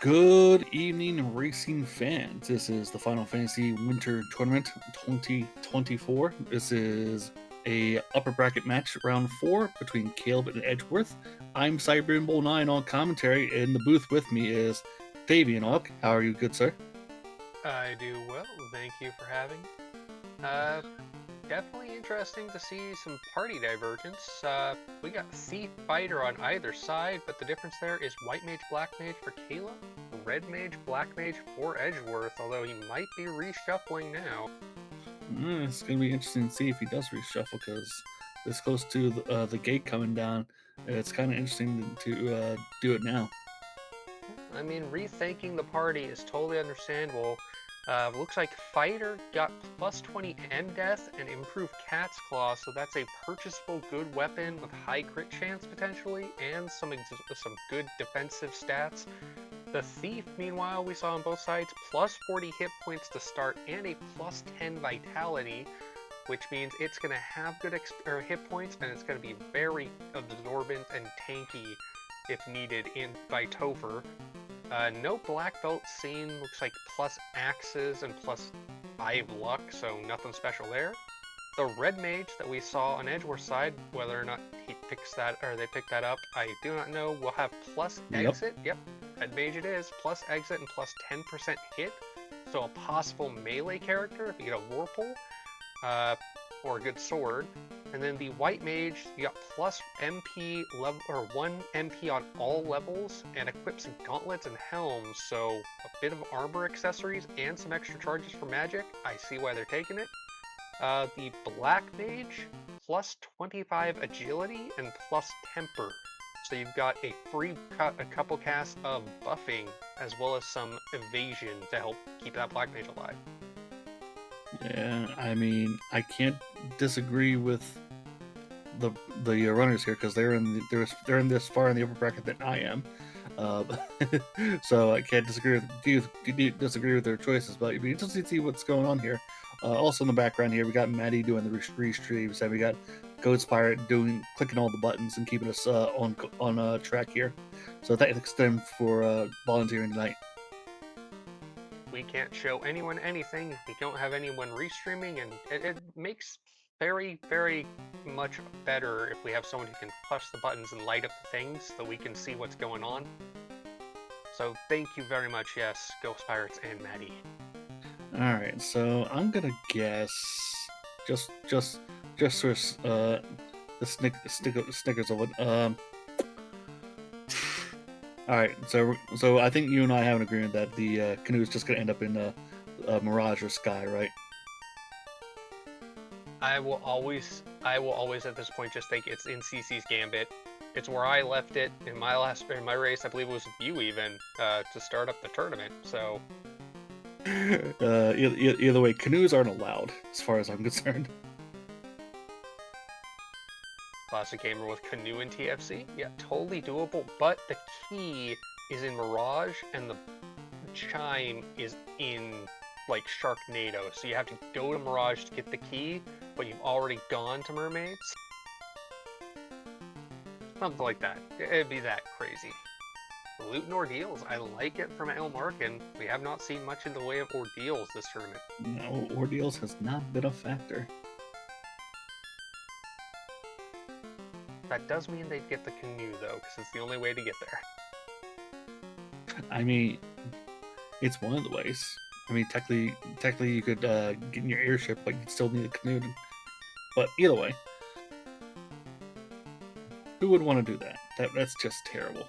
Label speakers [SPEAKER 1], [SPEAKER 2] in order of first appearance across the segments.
[SPEAKER 1] Good evening, racing fans. This is the Final Fantasy Winter Tournament 2024. This is a upper bracket match, round 4, between Caleb and Edgeworth. I'm Cyberbull9 on commentary. In the booth with me is Davian Hawk. How are you, good sir?
[SPEAKER 2] I do well, thank you for having. Definitely interesting to see some party divergence. We got Thief Fighter on either side, but the difference there is White Mage, Black Mage for Caleb, Red Mage, Black Mage for Edgeworth, although he might be reshuffling now.
[SPEAKER 1] It's going to be interesting to see if he does reshuffle, because this close to the gate coming down, it's kind of interesting to do it now.
[SPEAKER 2] I mean, rethinking the party is totally understandable. Looks like Fighter got plus 20 end death and improved Cat's Claw, so that's a purchasable good weapon with high crit chance potentially, and some good defensive stats. The Thief, meanwhile, we saw on both sides, plus 40 hit points to start and a plus 10 vitality, which means it's going to have good hit points, and it's going to be very absorbent and tanky if needed by Topher. No black belt seen, looks like plus axes and plus 5 luck, so nothing special there. The red mage that we saw on Edgeworth's side, whether or not he picks that or they pick that up, I do not know. Will have plus exit. Yep, red mage it is. Plus exit and plus 10% hit. So a possible melee character if you get a Warpole, or a good sword. And then the white mage, you got plus MP level, or 1 MP on all levels, and equips gauntlets and helms, so a bit of armor accessories and some extra charges for magic. I see why they're taking it. The black mage, plus 25 agility and plus temper. So you've got a couple casts of buffing, as well as some evasion to help keep that black mage alive.
[SPEAKER 1] Yeah, I mean, I can't disagree with the runners here, because they're in this far in the upper bracket than I am, so I can't disagree with their choices. But it'd be interesting to see what's going on here. Also in the background here, we got Maddie doing the restreams, and we got Ghost Pirate clicking all the buttons and keeping us on track here. So thanks to them for volunteering tonight.
[SPEAKER 2] We can't show anyone anything if we don't have anyone restreaming, and it makes very, very much better if we have someone who can push the buttons and light up the things so we can see what's going on. So thank you very much, yes, Ghost Pirates and Maddie.
[SPEAKER 1] Alright, so I'm gonna guess just for the Snickers of it. Alright, so I think you and I have an agreement that the canoe is just gonna end up in Mirage or Sky, right?
[SPEAKER 2] I will always at this point just think it's in CC's Gambit. It's where I left it in my race. I believe it was with you even to start up the tournament. So
[SPEAKER 1] either way, canoes aren't allowed as far as I'm concerned.
[SPEAKER 2] Classic gamer with canoe and TFC, yeah, totally doable. But the key is in Mirage, and the chime is in like Sharknado. So you have to go to Mirage to get the key, but you've already gone to Mermaids. Something like that. It'd be that crazy. Loot and ordeals. I like it from Elmarkin. We have not seen much in the way of ordeals this tournament.
[SPEAKER 1] No, ordeals has not been a factor.
[SPEAKER 2] That does mean they'd get the canoe though, because it's the only way to get there.
[SPEAKER 1] I mean, it's one of the ways. I mean, technically you could get in your airship, but you'd still need a canoe. But either way, who would want to do that? That's just terrible.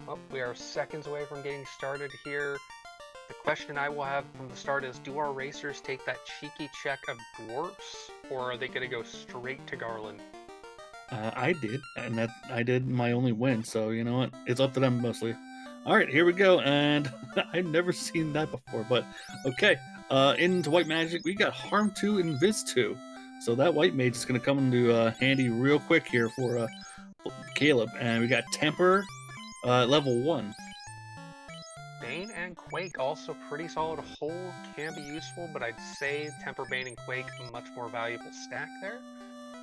[SPEAKER 2] Well, we are seconds away from getting started here. The question I will have from the start is, do our racers take that cheeky check of dwarfs, or are they going to go straight to Garland?
[SPEAKER 1] I did, and I did my only win, so you know what? It's up to them mostly. Alright, here we go, and I've never seen that before, but okay. Into White Magic, we got Harm 2 and Viz 2. So that White Mage is going to come into handy real quick here for Caleb. And we got Temper, level 1.
[SPEAKER 2] Bane and Quake also pretty solid. Hold can be useful, but I'd say Temper, Bane, and Quake much more valuable stack there.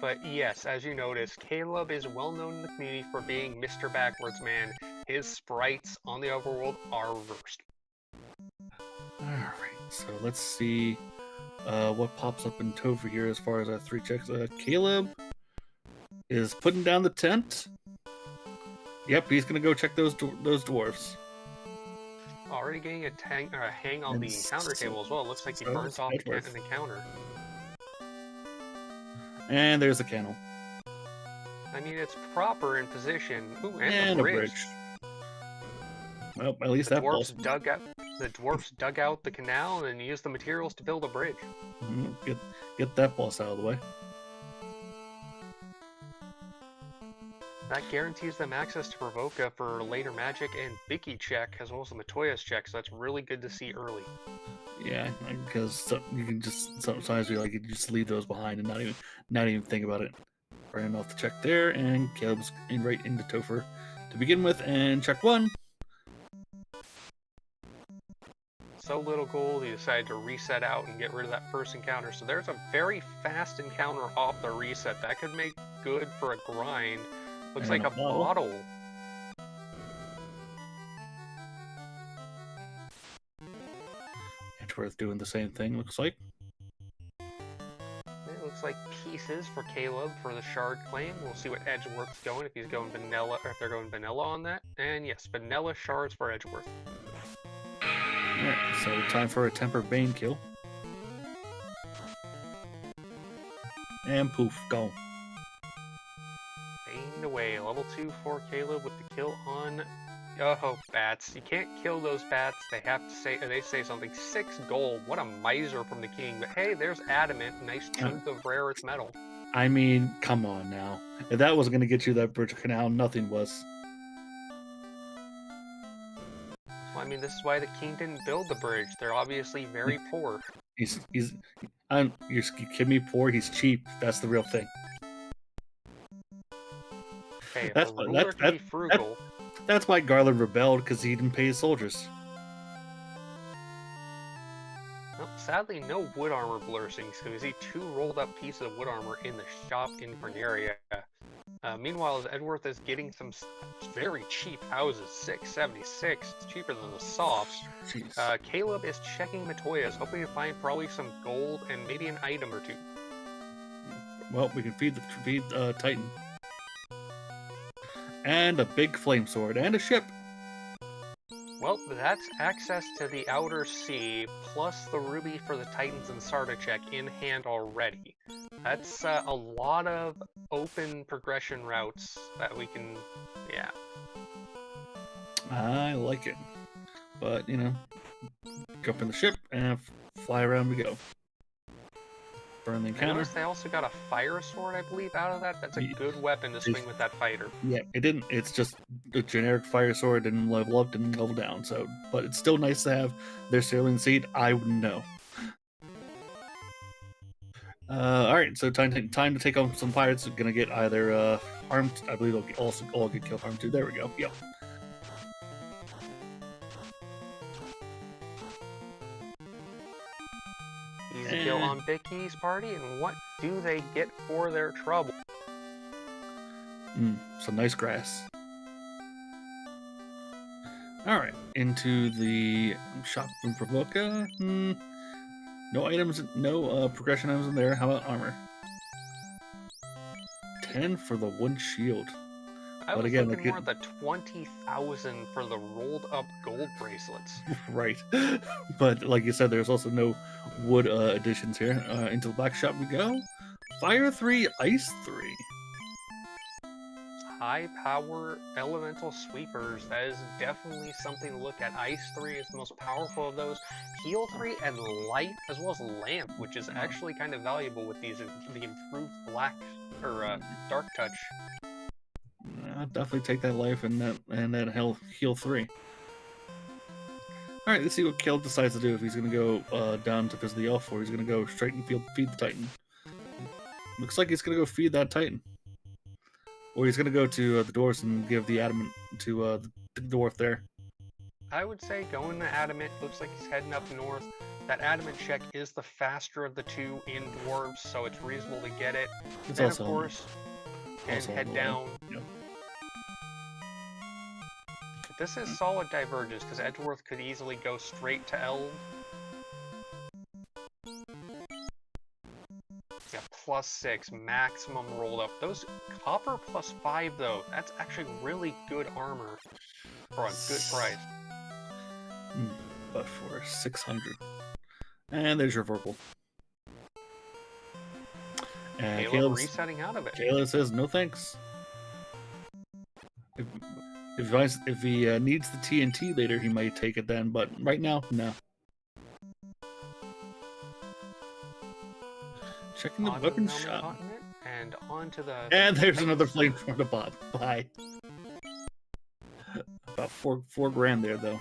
[SPEAKER 2] But yes, as you notice, Caleb is well known in the community for being Mr. Backwards Man. his sprites on the overworld are reversed.
[SPEAKER 1] Alright, so let's see what pops up in Topher here as far as our 3 checks. Caleb is putting down the tent. Yep, he's gonna go check those dwarves.
[SPEAKER 2] Already getting a hang on
[SPEAKER 1] And
[SPEAKER 2] the encounter table as well. It looks like he burnt off
[SPEAKER 1] Edgeworth.
[SPEAKER 2] an encounter.
[SPEAKER 1] And there's the kennel.
[SPEAKER 2] I mean, it's proper in position. Ooh,
[SPEAKER 1] And
[SPEAKER 2] the
[SPEAKER 1] a
[SPEAKER 2] bridge.
[SPEAKER 1] Well, at least
[SPEAKER 2] The
[SPEAKER 1] that
[SPEAKER 2] dwarfs dug out the canal and used the materials to build a bridge.
[SPEAKER 1] Get that boss out of the way.
[SPEAKER 2] That guarantees them access to Provoca for later magic and Vicky check, as well as the Matoya's check, so that's really good to see early.
[SPEAKER 1] Yeah, because you can just sometimes you just leave those behind and not even think about it. Burning off the check there, and Caleb's right into Topher to begin with, and check 1.
[SPEAKER 2] So little gold, he decided to reset out and get rid of that first encounter. So there's a very fast encounter off the reset. That could make good for a grind. Looks
[SPEAKER 1] And
[SPEAKER 2] like
[SPEAKER 1] a
[SPEAKER 2] a bottle.
[SPEAKER 1] Edgeworth doing the same thing, looks like.
[SPEAKER 2] It looks like pieces for Caleb for the shard claim. We'll see what Edgeworth's going, if he's going vanilla, or if they're going vanilla on that. And yes, vanilla shards for Edgeworth.
[SPEAKER 1] Alright, so time for a Temper Bane kill. And poof, gone.
[SPEAKER 2] Baned away. Level 2 for Caleb with the kill on... Oh, bats. You can't kill those bats. They have to say... They say something. 6 gold. What a miser from the king. But hey, there's adamant. Nice chunk of rare earth metal.
[SPEAKER 1] I mean, come on now. If that wasn't going to get you that bridge canal, nothing was.
[SPEAKER 2] Well, I mean, this is why the king didn't build the bridge. They're obviously very poor.
[SPEAKER 1] You're kidding me? Poor? He's cheap. That's the real thing.
[SPEAKER 2] Okay,
[SPEAKER 1] That's
[SPEAKER 2] if a
[SPEAKER 1] what-
[SPEAKER 2] ruler can be frugal...
[SPEAKER 1] That's why Garland rebelled, because he didn't pay his soldiers.
[SPEAKER 2] Well, sadly, no wood armor blurrings, so we see 2 rolled up pieces of wood armor in the shop in Corneria. Meanwhile, as Edgeworth is getting some very cheap houses, 676, it's cheaper than the softs. Caleb is checking Matoya's, hoping to find probably some gold and maybe an item or 2.
[SPEAKER 1] Well, we can feed Titan. And a big flame sword, and a ship.
[SPEAKER 2] Well, that's access to the Outer Sea, plus the ruby for the Titans and Sartachek in hand already. That's a lot of open progression routes that we can, yeah.
[SPEAKER 1] I like it. But, jump in the ship and fly around we go. Burn the
[SPEAKER 2] I
[SPEAKER 1] encounter.
[SPEAKER 2] noticed they also got a fire sword, I believe, out of that. That's a good weapon to swing with that fighter.
[SPEAKER 1] Yeah, it didn't. It's just a generic fire sword, didn't level up, didn't level down. So, but it's still nice to have their sailing seed. I wouldn't know. All right, so time to take on some pirates. Gonna get either harmed. I believe they'll also all get killed harmed too. There we go. Yep.
[SPEAKER 2] Easy kill on Vicky's party, and what do they get for their trouble?
[SPEAKER 1] Some nice grass. Alright, into the shop from Provoca. No items, no progression items in there. How about armor? 10 for the one shield.
[SPEAKER 2] I was looking more at the 20,000 for the rolled up gold bracelets.
[SPEAKER 1] Right. But like you said, there's also no wood additions here. Into the black shop we go. Fire 3, Ice 3.
[SPEAKER 2] High power elemental sweepers. That is definitely something to look at. Ice 3 is the most powerful of those. Heal 3 and light, as well as lamp, which is actually kind of valuable with these the improved black or dark touch.
[SPEAKER 1] I'll definitely take that life and that heal 3. Alright, let's see what Caleb decides to do. If he's going to go down to visit the elf, or he's going to go straight and feed the Titan. Looks like he's going to go feed that Titan. Or he's going to go to the dwarves and give the adamant to the dwarf there.
[SPEAKER 2] I would say going to adamant. Looks like he's heading up north. That adamant check is the faster of the two in dwarves, so it's reasonable to get it.
[SPEAKER 1] It's
[SPEAKER 2] then,
[SPEAKER 1] also
[SPEAKER 2] of course, and head down.
[SPEAKER 1] Yep.
[SPEAKER 2] This is solid divergence, because Edgeworth could easily go straight to Eld. Yeah, +6, maximum rolled up. Those copper +5 though, that's actually really good armor for a good price.
[SPEAKER 1] But for 600. And there's your Vorpal. And
[SPEAKER 2] Caleb resetting out of it.
[SPEAKER 1] Caleb says no thanks. If he needs the TNT later, he might take it then, but right now, no. Checking the weapons shop.
[SPEAKER 2] And onto the...
[SPEAKER 1] And there's another flame from the bot. Bye. About four grand there, though.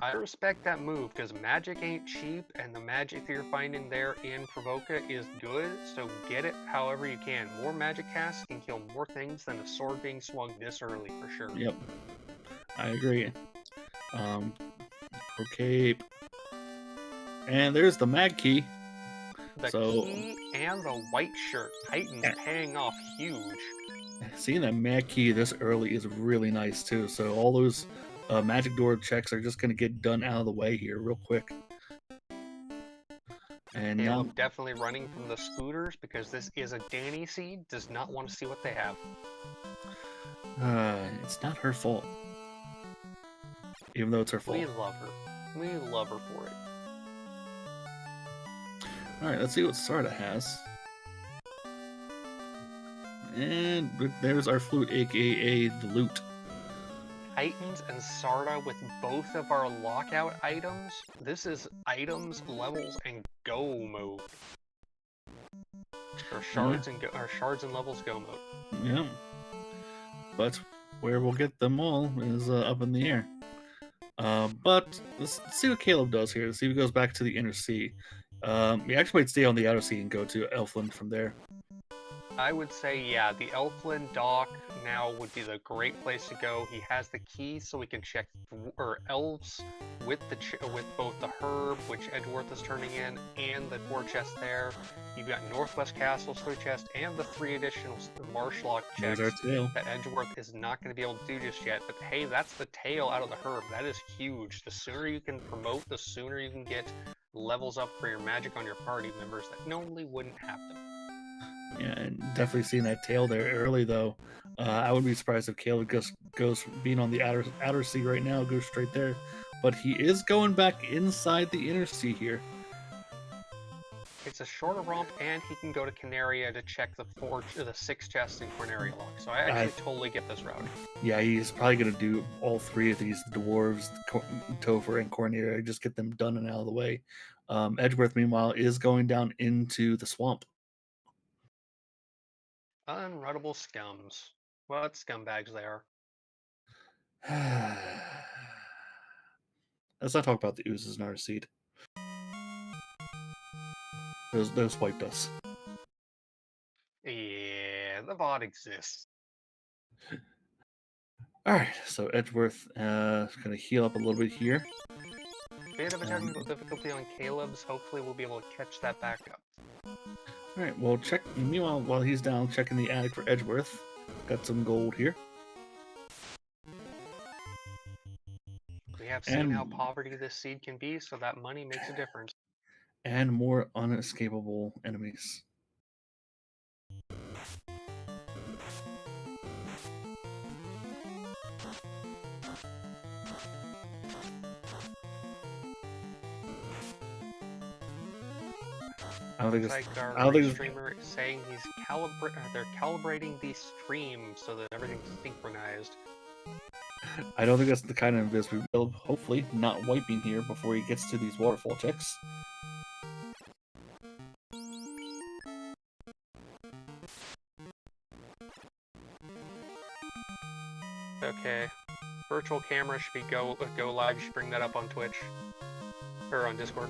[SPEAKER 2] I respect that move, because magic ain't cheap, and the magic you're finding there in Provoca is good, so get it however you can. More magic casts can kill more things than a sword being swung this early, for sure.
[SPEAKER 1] Yep. I agree. Cape. And there's the mag key.
[SPEAKER 2] The key and the white shirt. Titan's paying off huge.
[SPEAKER 1] Seeing that mag key this early is really nice, too, so all those magic door checks are just going to get done out of the way here real quick. And
[SPEAKER 2] Caleb definitely running from the scooters because this is a Danny seed. Does not want to see what they have.
[SPEAKER 1] It's not her fault. Even though it's her fault.
[SPEAKER 2] We love her. We love her for it.
[SPEAKER 1] Alright, let's see what Sarda has. And there's our flute, aka the loot.
[SPEAKER 2] Titans and Sarda with both of our lockout items. This is items, levels, and go mode. Or shards and levels go mode.
[SPEAKER 1] Yeah. But where we'll get them all is up in the air. But let's see what Caleb does here. Let's see if he goes back to the inner sea. He actually might stay on the outer sea and go to Elfland from there.
[SPEAKER 2] I would say, yeah, the Elfland dock now would be the great place to go. He has the key, so we can check elves with both the herb, which Edgeworth is turning in, and the 4 chests there. You've got Northwest Castle's 3 chests, and the 3 additional Marshlock checks that Edgeworth is not going to be able to do just yet. But hey, that's the tail out of the herb. That is huge. The sooner you can promote, the sooner you can get levels up for your magic on your party members that normally wouldn't happen.
[SPEAKER 1] Yeah, and definitely seeing that tail there early, though. I wouldn't be surprised if Caleb goes being on the outer sea right now, goes straight there. But he is going back inside the inner sea here.
[SPEAKER 2] It's a shorter romp, and he can go to Canaria to check the 6 chests in Corneria Lock. So I actually totally get this route. Yeah,
[SPEAKER 1] he's probably going to do all 3 of these dwarves, Topher and Corneria, just get them done and out of the way. Edgeworth, meanwhile, is going down into the swamp.
[SPEAKER 2] Unruttable scums. What scumbags they are.
[SPEAKER 1] Let's not talk about the oozes in our seed. Those wiped us.
[SPEAKER 2] Yeah, the VOD exists.
[SPEAKER 1] Alright, so Edgeworth is going to heal up a little bit here.
[SPEAKER 2] Bit of a technical difficulty on Caleb's. Hopefully we'll be able to catch that back up.
[SPEAKER 1] Alright, well, meanwhile, while he's down checking the attic for Edgeworth, got some gold here.
[SPEAKER 2] We have seen how poverty this seed can be, so that money makes a difference.
[SPEAKER 1] And more unescapable enemies.
[SPEAKER 2] I don't think streamer is saying they're calibrating the stream so that everything's synchronized.
[SPEAKER 1] I don't think that's the kind of invis we build. Hopefully, not wiping here before he gets to these waterfall checks.
[SPEAKER 2] Okay, virtual camera should be go live. You should bring that up on Twitch or on Discord.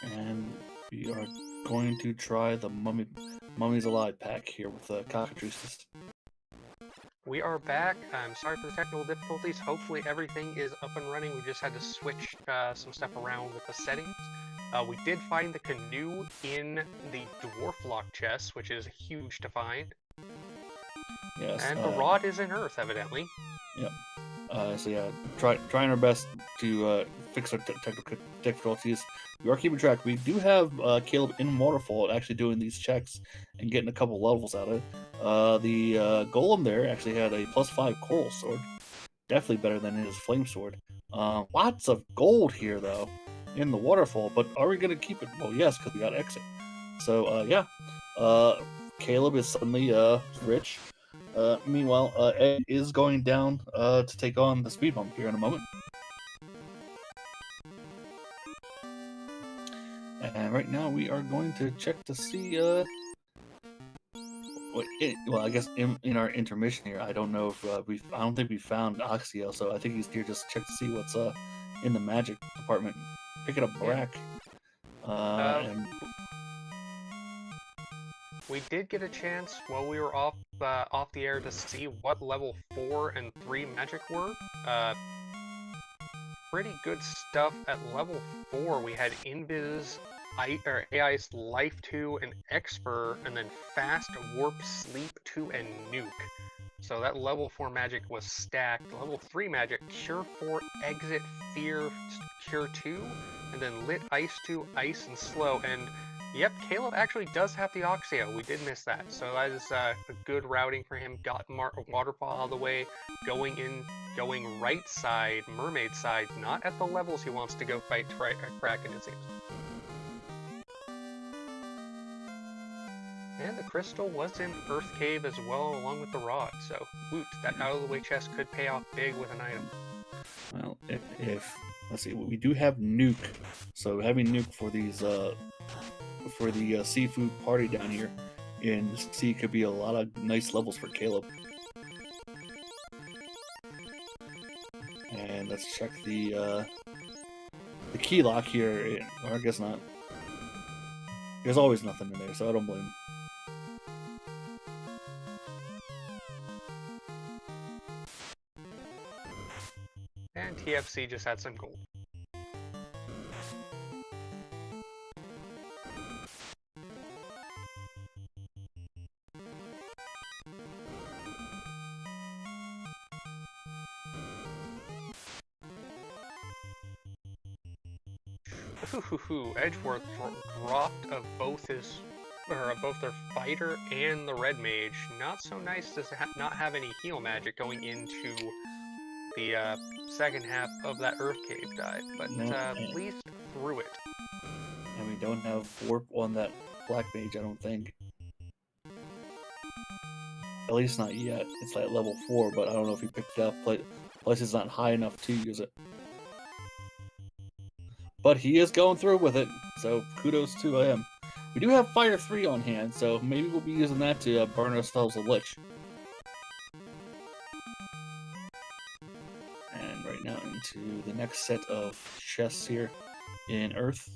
[SPEAKER 1] And we are going to try the Mummies Alive pack here with the cockatrices.
[SPEAKER 2] We are back. I'm sorry for the technical difficulties. Hopefully everything is up and running. We just had to switch some stuff around with the settings. We did find the canoe in the dwarf lock chest, which is huge to find.
[SPEAKER 1] Yes.
[SPEAKER 2] And the rod is in Earth, evidently.
[SPEAKER 1] Yep. So yeah, trying our best to fix our technical difficulties. We are keeping track. We do have Caleb in Waterfall actually doing these checks and getting a couple levels out of it. The Golem there actually had a +5 Coral Sword. Definitely better than his Flame Sword. Lots of gold here, though, in the Waterfall. But are we going to keep it? Well, yes, because we got Exit. So, yeah. Caleb is suddenly rich. Meanwhile, Ed is going down to take on the speed bump here in a moment. And right now we are going to check to see, well, I guess in our intermission here, I don't know if I don't think we found Oxio, so I think he's here just to check to see what's in the magic department. Picking up Brack. And
[SPEAKER 2] we did get a chance while we were off the air to see what level 4 and 3 magic were. Pretty good stuff at level 4. We had Invis, AI's Life 2, and Expert, and then Fast, Warp, Sleep 2, and Nuke. So that level 4 magic was stacked. Level 3 magic, Cure 4, Exit, Fear, Cure 2, and then Lit, Ice 2, Ice, and Slow. And yep, Caleb actually does have the Oxio. We did miss that. So that is a good routing for him. Got Waterfall out of the way, going right side, Mermaid side, not at the levels he wants to go fight Kraken, it seems. And the crystal was in Earth Cave as well, along with the rod. So, woot, that out-of-the-way chest could pay off big with an item.
[SPEAKER 1] Well, if let's see, we do have Nuke. So having Nuke for these for the seafood party down here in sea could be a lot of nice levels for Caleb. And let's check the key lock here. Or I guess not. There's always nothing in there, so I don't blame him.
[SPEAKER 2] And TFC just had some gold. Edgeworth dropped of both their fighter and the red mage. Not so nice to not have any heal magic going into the second half of that Earth Cave dive, but at least through it.
[SPEAKER 1] And we don't have warp on that black mage, I don't think. At least not yet. It's like level 4, but I don't know if he picked it up. Plus it's not high enough to use it. But he is going through with it, so kudos to him. We do have Fire 3 on hand, so maybe we'll be using that to burn ourselves a Lich. And right now into the next set of chests here in Earth.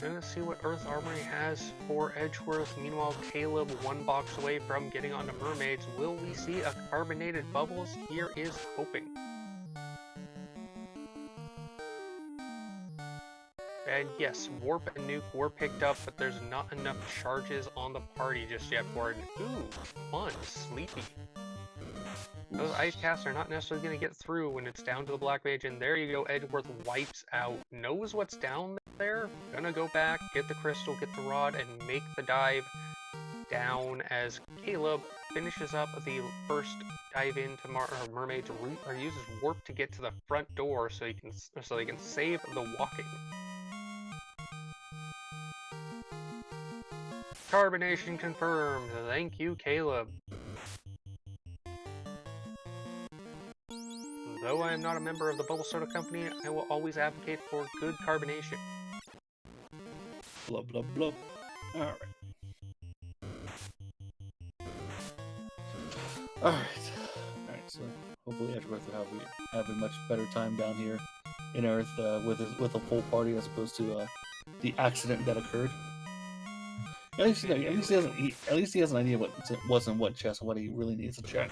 [SPEAKER 2] Gonna see what Earth Armory has for Edgeworth. Meanwhile, Caleb, one box away from getting onto Mermaids. Will we see a carbonated bubbles? Here is hoping. And yes, Warp and Nuke were picked up, but there's not enough charges on the party just yet for it. Ooh, fun, Sleepy. Those ice casts are not necessarily going to get through when it's down to the Black Mage, and there you go, Edgeworth wipes out. Knows what's down there, gonna go back, get the crystal, get the rod, and make the dive down as Caleb finishes up the first dive into Mermaid's route, or uses Warp to get to the front door so they can save the walking. Carbonation confirmed. Thank you, Caleb. Though I am not a member of the Bubble Soda Company, I will always advocate for good carbonation.
[SPEAKER 1] Blub, blub, blub. Alright. Alright, so hopefully Edgeworth will have a much better time down here in Earth with a full party as opposed to the accident that occurred. At least he has an idea what's in what chest and what he really needs to check.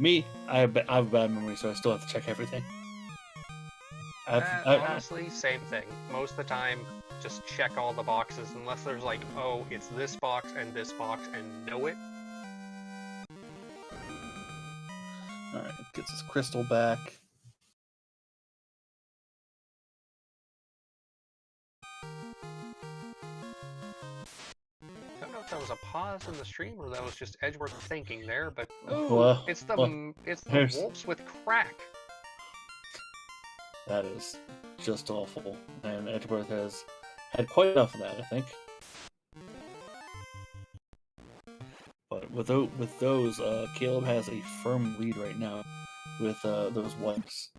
[SPEAKER 1] Me, I have a bad memory, so I still have to check everything.
[SPEAKER 2] Honestly, same thing. Most of the time, just check all the boxes, unless there's like, oh, it's this box, and know it.
[SPEAKER 1] Alright, gets his crystal back.
[SPEAKER 2] I don't know if that was a pause in the stream or that was just Edgeworth thinking there, but
[SPEAKER 1] Well,
[SPEAKER 2] it's the
[SPEAKER 1] there's-
[SPEAKER 2] wolves with crack.
[SPEAKER 1] That is just awful, and Edgeworth has had quite enough of that, I think. But with those, Caleb has a firm lead right now with those wipes.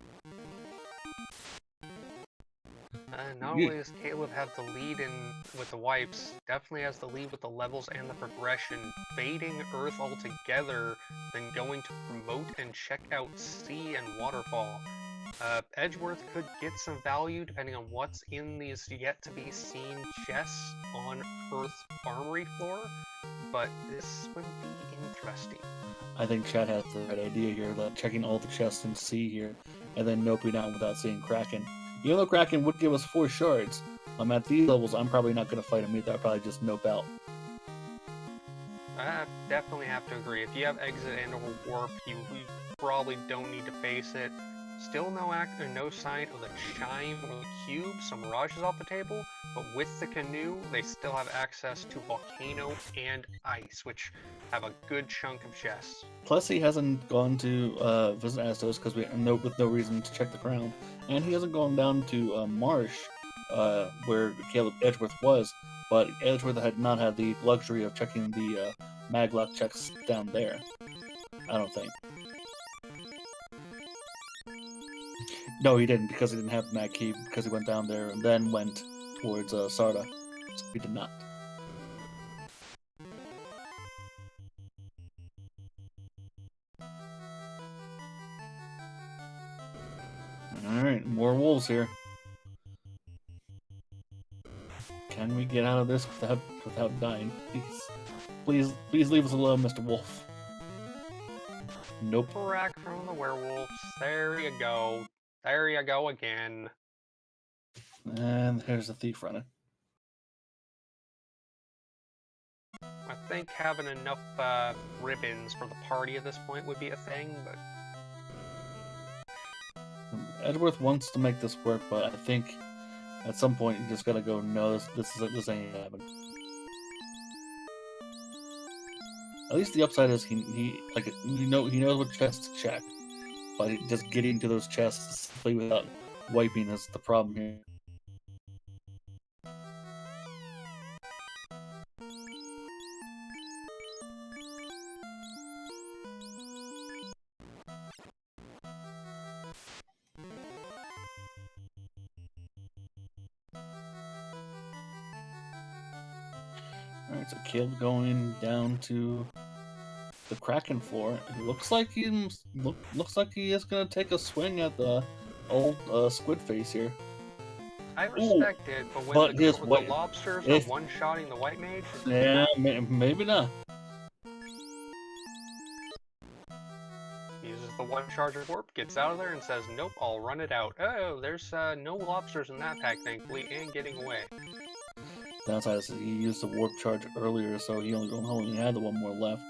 [SPEAKER 2] Not only does Caleb have the lead with the wipes, definitely has the lead with the levels and the progression, fading Earth altogether, then going to promote and check out Sea and Waterfall. Edgeworth could get some value depending on what's in these yet-to-be-seen chests on Earth's armory floor, but this would be interesting.
[SPEAKER 1] I think Chad has the right idea here, like checking all the chests in C here, and then noping out without seeing Kraken. Even though Kraken would give us 4 shards, at these levels, I'm probably not going to fight him either. I'll probably just nope out.
[SPEAKER 2] I definitely have to agree. If you have exit and or warp, you probably don't need to face it. Still no sign of the chime or the cube, so Mirage is off the table, but with the canoe, they still have access to Volcano and Ice, which have a good chunk of chests.
[SPEAKER 1] Plus, he hasn't gone to visit Astos with no reason to check the crown, and he hasn't gone down to Marsh, where Caleb Edgeworth was, but Edgeworth had not had the luxury of checking the maglock checks down there. I don't think. No, he didn't, because he didn't have the mag key, because he went down there and then went towards Sarda. So he did not. Alright, more wolves here. Can we get out of this without dying? Please leave us alone, Mr. Wolf. Nope.
[SPEAKER 2] Crack from the werewolves. There you go. There you go again.
[SPEAKER 1] And there's a thief running.
[SPEAKER 2] I think having enough ribbons for the party at this point would be a thing, but...
[SPEAKER 1] Edgeworth wants to make this work, but I think at some point you just gotta go, no, this ain't happening. At least the upside is he knows what chests to check, but just getting to those chests simply without wiping is the problem here. Alright, so Caleb going down to the Kraken floor. It looks like he is gonna take a swing at the old squid face here.
[SPEAKER 2] I respect it, but when the lobsters are one-shotting the white mage...
[SPEAKER 1] Yeah, maybe not.
[SPEAKER 2] Uses the one-charger warp, gets out of there and says, nope, I'll run it out. Oh, there's no lobsters in that pack, thankfully, and getting away.
[SPEAKER 1] Downside is he used the warp charge earlier, so he only had the one more left.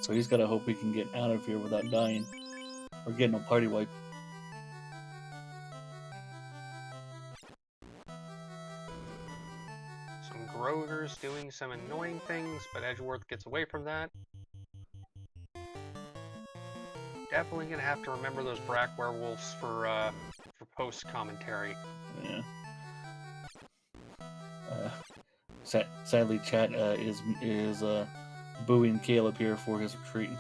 [SPEAKER 1] So he's gotta hope he can get out of here without dying. Or getting a party wipe.
[SPEAKER 2] Some Grogers doing some annoying things, but Edgeworth gets away from that. Definitely gonna have to remember those Brack werewolves for post-commentary.
[SPEAKER 1] Yeah. Sadly, chat is booing Caleb here for his retreat.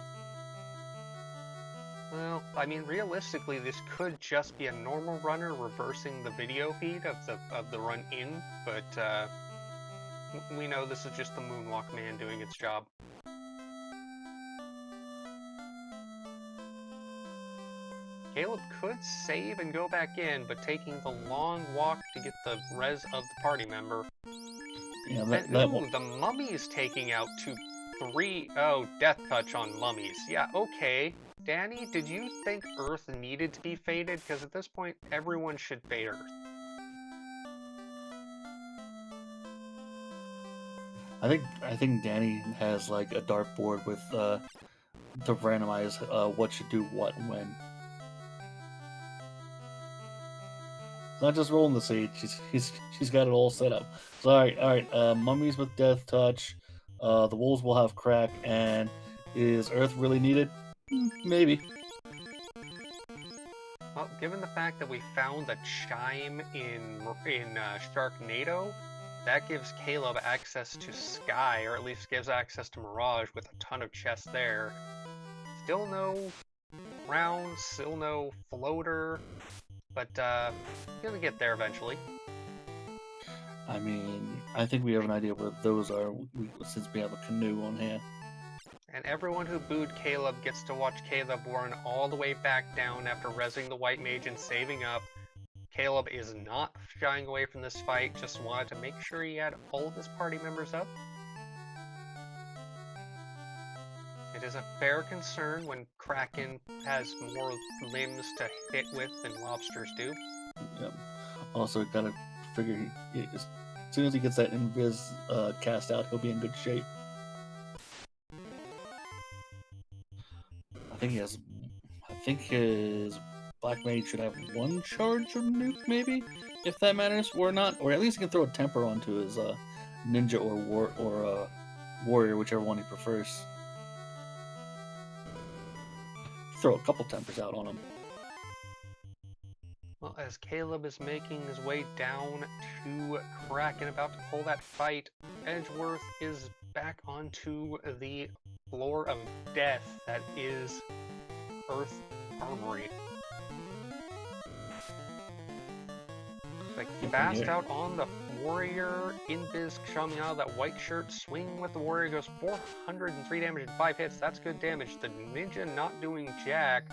[SPEAKER 2] Well, I mean, realistically, this could just be a normal runner reversing the video feed of the run in, but we know this is just the Moonwalk Man doing its job. Caleb could save and go back in, but taking the long walk to get the res of the party member.
[SPEAKER 1] Yeah,
[SPEAKER 2] the mummy is taking out 2-3. Oh, death touch on mummies. Yeah, okay. Danny, did you think Earth needed to be faded? Because at this point, everyone should fade Earth.
[SPEAKER 1] I think Danny has like a dartboard with to randomize what should do what when. It's not just rolling the seed. She's got it all set up. So all right. Mummies with death touch. The wolves will have crack. And is Earth really needed? Maybe.
[SPEAKER 2] Well, given the fact that we found the chime in Sharknado, that gives Caleb access to Sky, or at least gives access to Mirage with a ton of chests there. Still no rounds, still no floater, but gonna get there eventually.
[SPEAKER 1] I mean, I think we have an idea where those are since we have a canoe on hand.
[SPEAKER 2] And everyone who booed Caleb gets to watch Caleb run all the way back down after rezzing the White Mage and saving up. Caleb is not shying away from this fight, just wanted to make sure he had all of his party members up. It is a fair concern when Kraken has more limbs to hit with than lobsters do.
[SPEAKER 1] Yep. Also, gotta figure as soon as he gets that invis cast out, he'll be in good shape. I think his Black Mage should have one charge of nuke, maybe, if that matters, or not, or at least he can throw a temper onto his ninja or warrior, whichever one he prefers. Throw a couple tempers out on him.
[SPEAKER 2] Well, as Caleb is making his way down to Kraken, about to pull that fight, Edgeworth is back onto the floor of death that is Earth Armory. Like, fast out on the warrior, invis Xiaomia, that white shirt, swing with the warrior goes 403 damage and 5 hits. That's good damage. The ninja not doing jack.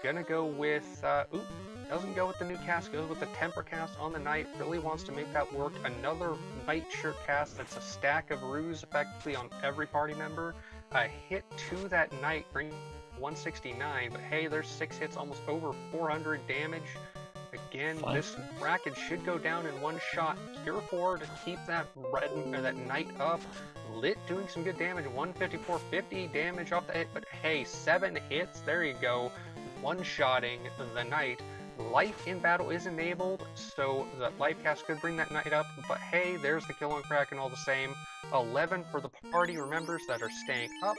[SPEAKER 2] Gonna go with, doesn't go with the new cast, goes with the temper cast on the knight. Really wants to make that work. Another white shirt cast that's a stack of ruse effectively on every party member. A hit to that knight brings 169, but hey, there's 6 hits, almost over 400 damage. Again, this bracket should go down in one shot. Cure 4 to keep that that knight up. Lit doing some good damage, 154, 50 damage off the hit, but hey, 7 hits, there you go. One-shotting the knight. Life in battle is enabled, so the life cast could bring that knight up, but hey, there's the kill on Kraken all the same. 11 for the party members that are staying up,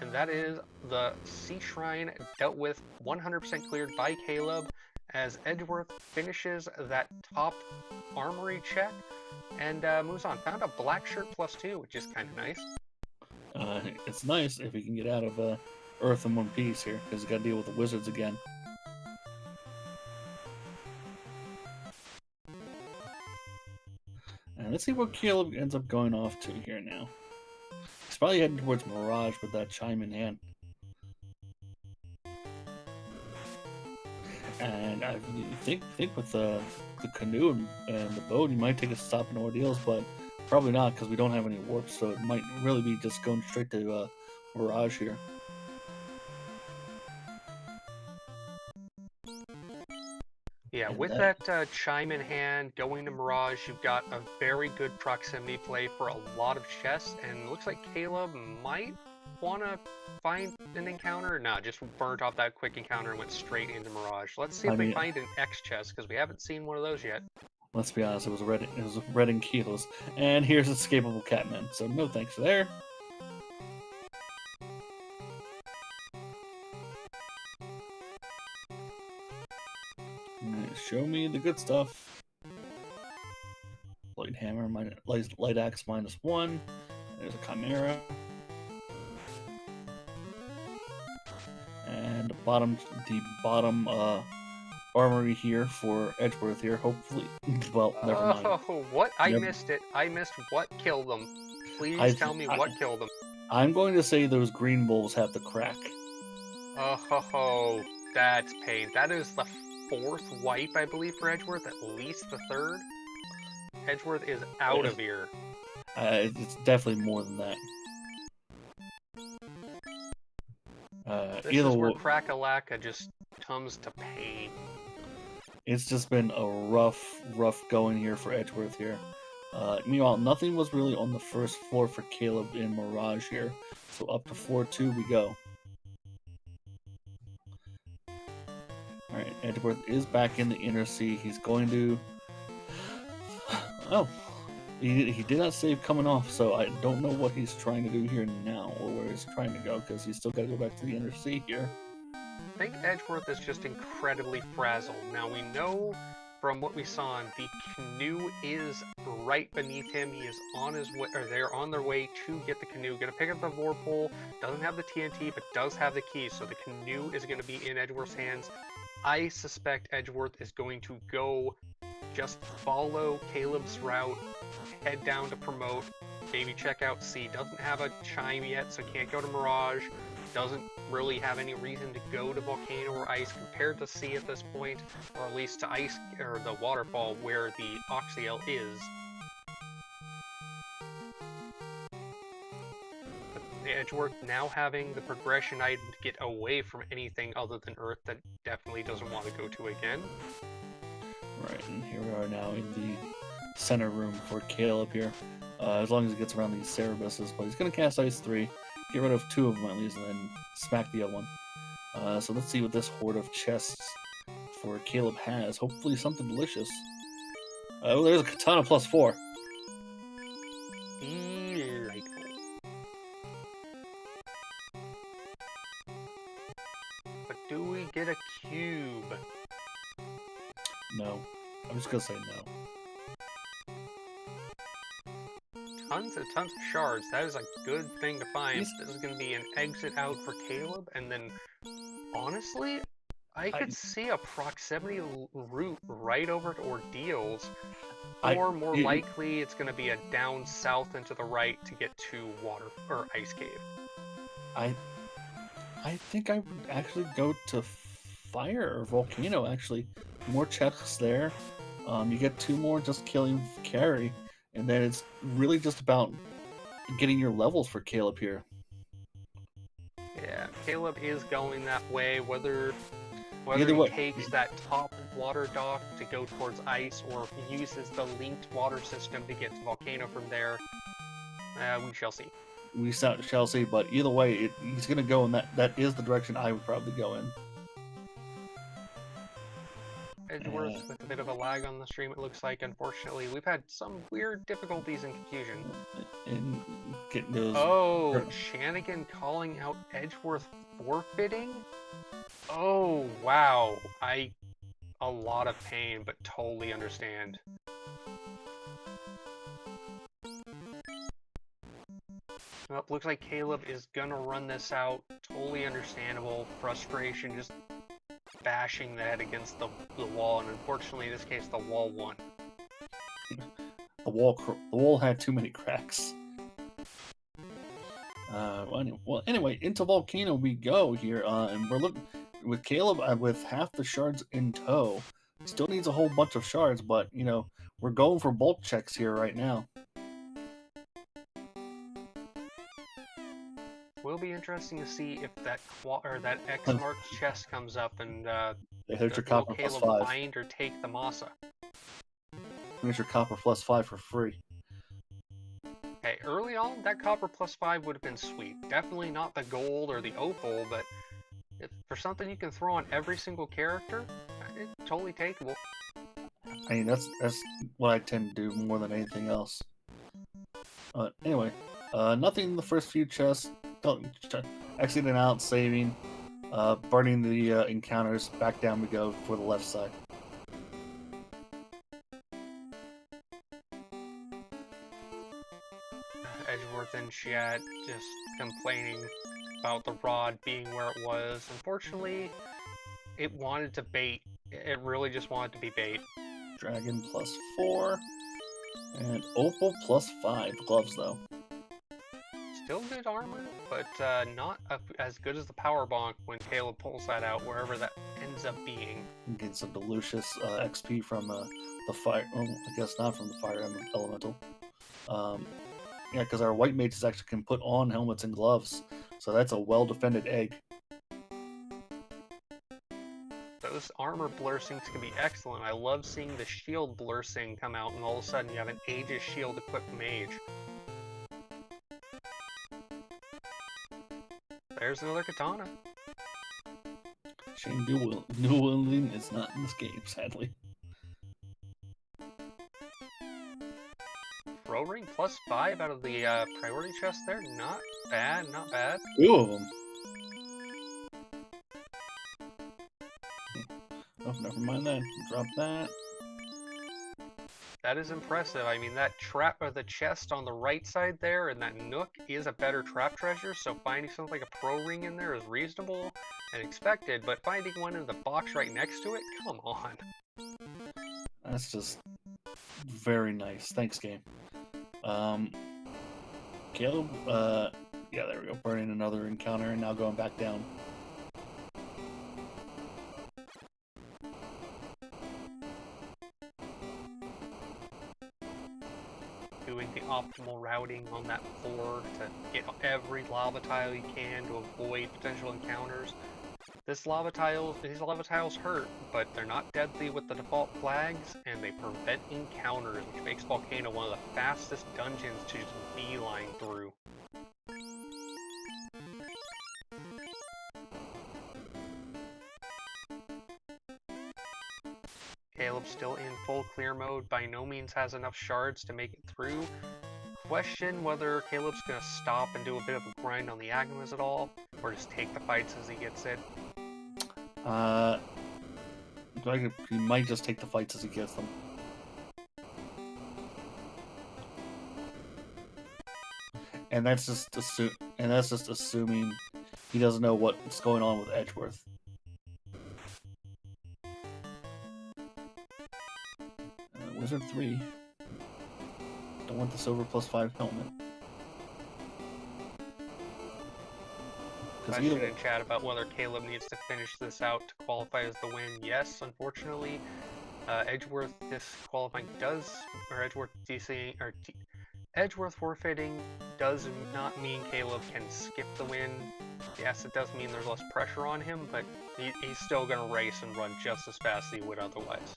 [SPEAKER 2] and that is the Sea Shrine dealt with, 100% cleared by Caleb, as Edgeworth finishes that top armory check and moves on. Found a black shirt +2, which is kind of nice.
[SPEAKER 1] It's nice if he can get out of Earth in one piece here, because he's got to deal with the wizards again. And let's see what Caleb ends up going off to here now. He's probably heading towards Mirage with that chime in hand. And I think with the canoe and the boat, he might take a stop in Ordeals, but probably not, because we don't have any warps, so it might really be just going straight to Mirage here.
[SPEAKER 2] Yeah, with that chime in hand, going to Mirage, you've got a very good proximity play for a lot of chests, and it looks like Caleb might want to find an encounter. Nah, just burnt off that quick encounter and went straight into Mirage. Let's see if we find an X chest, because we haven't seen one of those yet.
[SPEAKER 1] Let's be honest, it was red and kilos. And here's Escapable Catman, so no thanks there. Show me the good stuff. Light hammer, light axe -1. There's a chimera. And the bottom armory here for Edgeworth here. Hopefully, well, never mind.
[SPEAKER 2] Oh, what? I missed it. I missed what killed them. Please tell me what killed them.
[SPEAKER 1] I'm going to say those green wolves have the crack.
[SPEAKER 2] Oh, that's pain. That is the 4th wipe, I believe, for Edgeworth, at least the 3rd. Edgeworth is out of here.
[SPEAKER 1] It's definitely more than that.
[SPEAKER 2] This
[SPEAKER 1] Either
[SPEAKER 2] is where
[SPEAKER 1] way,
[SPEAKER 2] Crack-a-Lacka just comes to pain.
[SPEAKER 1] it's just been a rough going here for Edgeworth here. Meanwhile, nothing was really on the first floor for Caleb in Mirage here. So up to floor 2 we go. Alright, Edgeworth is back in the inner C. He's going to... Oh, he did not save coming off, so I don't know what he's trying to do here now, or where he's trying to go, because he's still got to go back to the inner C here.
[SPEAKER 2] I think Edgeworth is just incredibly frazzled. Now we know from what we saw, the canoe is right beneath him. He is on his way, or they're on their way to get the canoe. Gonna pick up the Vorpal. Doesn't have the TNT, but does have the key. So the canoe is gonna be in Edgeworth's hands. I suspect Edgeworth is going to go just follow Caleb's route, head down to promote, maybe check out C. Doesn't have a chime yet, so can't go to Mirage. Doesn't really have any reason to go to Volcano or Ice compared to C at this point, or at least to Ice or the waterfall where the Oxyel is. But Edgeworth now having the progression item to get away from anything other than Earth that definitely doesn't want to go to again.
[SPEAKER 1] Right, and here we are now in the center room for Caleb here. As long as he gets around these Cerebuses, but he's going to cast Ice 3. Get rid of 2 of them at least, and then smack the other one. So let's see what this horde of chests for Caleb has. Hopefully something delicious. Oh, there's a katana +4.
[SPEAKER 2] Delightful. But do we get a cube?
[SPEAKER 1] No. I'm just gonna say no.
[SPEAKER 2] Tons of shards. That is a good thing to find. This is going to be an exit out for Caleb, and then, honestly, I could see a proximity route right over to Ordeals, or more likely, it's going to be a down south and to the right to get to Water or Ice Cave.
[SPEAKER 1] I think I would actually go to Fire or Volcano. Actually, more chests there. You get 2 more just killing carry. And then it's really just about getting your levels for Caleb here.
[SPEAKER 2] Yeah, Caleb is going that way, whether
[SPEAKER 1] Either
[SPEAKER 2] he
[SPEAKER 1] way.
[SPEAKER 2] takes that top water dock to go towards ice, or if he uses the linked water system to get to Volcano from there, we shall see.
[SPEAKER 1] We shall see, but either way, he's going to go in that is the direction I would probably go in.
[SPEAKER 2] Edgeworth with a bit of a lag on the stream, it looks like. Unfortunately, we've had some weird difficulties and confusion.
[SPEAKER 1] And getting those...
[SPEAKER 2] Oh, Shanigan calling out Edgeworth forfeiting? Oh, wow. A lot of pain, but totally understand. Well, looks like Caleb is gonna run this out. Totally understandable. Frustration, just bashing the head against the wall, and unfortunately in this case the wall won.
[SPEAKER 1] The wall had too many cracks. Well, anyway, into Volcano we go here, and we're looking with Caleb with half the shards in tow. Still needs a whole bunch of shards, but you know we're going for bulk checks here right now.
[SPEAKER 2] Will be interesting to see if that X marks chest comes up and
[SPEAKER 1] There's your copper
[SPEAKER 2] Caleb
[SPEAKER 1] +5.
[SPEAKER 2] find or take the Masa.
[SPEAKER 1] There's your copper +5 for free.
[SPEAKER 2] Hey, early on that copper +5 would have been sweet. Definitely not the gold or the opal, but for something you can throw on every single character, it's totally takeable.
[SPEAKER 1] I mean that's what I tend to do more than anything else. Anyway, nothing in the first few chests. Exiting out, saving, burning the encounters. Back down we go for the left side.
[SPEAKER 2] Edgeworth and chat just complaining about the rod being where it was. Unfortunately, it wanted to bait. It really just wanted to be bait.
[SPEAKER 1] Dragon +4 and opal +5. Gloves though.
[SPEAKER 2] Still good armor, but not as good as the power bonk when Caleb pulls that out, wherever that ends up being.
[SPEAKER 1] Getting some delicious XP from the fire. Well, I guess not from the fire elemental. Yeah, because our white mages actually can put on helmets and gloves, so that's a well-defended egg.
[SPEAKER 2] this armor blur syncs can be excellent. I love seeing the shield blur sync come out, and all of a sudden you have an Aegis shield equipped mage. There's another katana.
[SPEAKER 1] Shame dual wielding is not in this game, sadly.
[SPEAKER 2] Pro ring +5 out of the priority chest there. Not bad, not bad.
[SPEAKER 1] 2 of them. Oh, never mind that. Drop that.
[SPEAKER 2] That is impressive. I mean, that trap or the chest on the right side there and that nook is a better trap treasure, so finding something like a pro ring in there is reasonable and expected, but finding one in the box right next to it, come on.
[SPEAKER 1] That's just very nice. Thanks, game. Caleb, yeah, there we go. Burning another encounter and now going back down.
[SPEAKER 2] Doing the optimal routing on that floor to get every lava tile you can to avoid potential encounters. These lava tiles hurt, but they're not deadly with the default flags, and they prevent encounters, which makes Volcano one of the fastest dungeons to just beeline through. Caleb's still in full clear mode, by no means has enough shards to make it through. Question whether Caleb's gonna stop and do a bit of a grind on the Agmas at all, or just take the fights as he gets it.
[SPEAKER 1] He might just take the fights as he gets them. And that's just assuming he doesn't know what's going on with Edgeworth. Wizard 3. Don't want the silver +5 helmet.
[SPEAKER 2] Question in chat about whether Caleb needs to finish this out to qualify as the win. Yes, unfortunately, Edgeworth disqualifying does, or Edgeworth DC, or Edgeworth forfeiting does not mean Caleb can skip the win. Yes, it does mean there's less pressure on him, but he's still going to race and run just as fast as he would otherwise.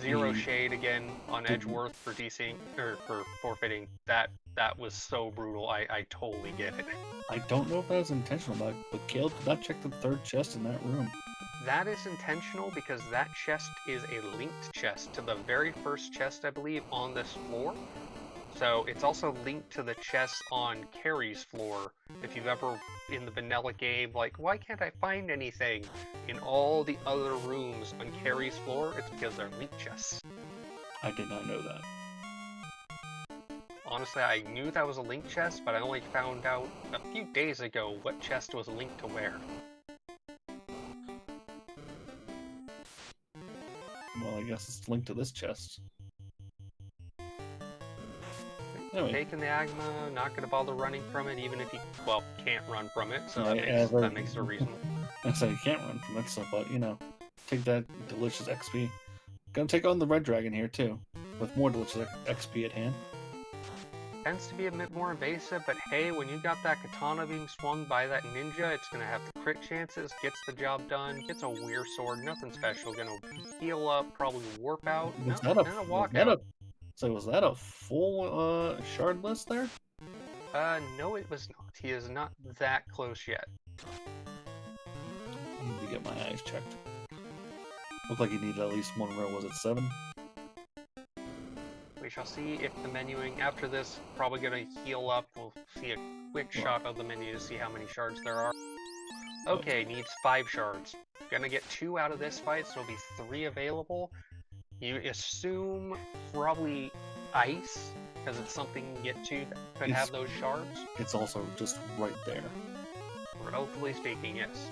[SPEAKER 2] Zero shade again on Edgeworth for DCing or for forfeiting. That was so brutal. I totally get it.
[SPEAKER 1] I don't know if that was intentional, but Caleb did not check the third chest in that room.
[SPEAKER 2] That is intentional because that chest is a linked chest to the very first chest, I believe, on this floor. So it's also linked to the chest on Carrie's floor. If you've ever, in the vanilla game, like, why can't I find anything in all the other rooms on Carrie's floor? It's because they're linked chests.
[SPEAKER 1] I did not know that.
[SPEAKER 2] Honestly, I knew that was a linked chest, but I only found out a few days ago what chest was linked to where.
[SPEAKER 1] Well, I guess it's linked to this chest. Anyway.
[SPEAKER 2] Taking the Agma, not going to bother running from it, even if he, well, can't run from it, so that makes it reasonable.
[SPEAKER 1] I say you can't run from it, so, but, you know, take that delicious XP. Gonna take on the Red Dragon here, too, with more delicious XP at hand.
[SPEAKER 2] Tends to be a bit more invasive, but hey, when you got that katana being swung by that ninja, it's going to have the crit chances, gets the job done, gets a weird sword, nothing special, going to heal up, probably warp out,
[SPEAKER 1] So was that a full shard list there?
[SPEAKER 2] No it was not. He is not that close yet.
[SPEAKER 1] I need to get my eyes checked. Looked like he needed at least one row. Was it 7?
[SPEAKER 2] We shall see if the menuing after this probably gonna heal up. We'll see a quick shot of the menu to see how many shards there are. Okay, needs 5 shards. Gonna get 2 out of this fight, so it'll be 3 available. You assume probably ice, because it's something you get to that could have those shards.
[SPEAKER 1] It's also just right there.
[SPEAKER 2] Relatively speaking, yes.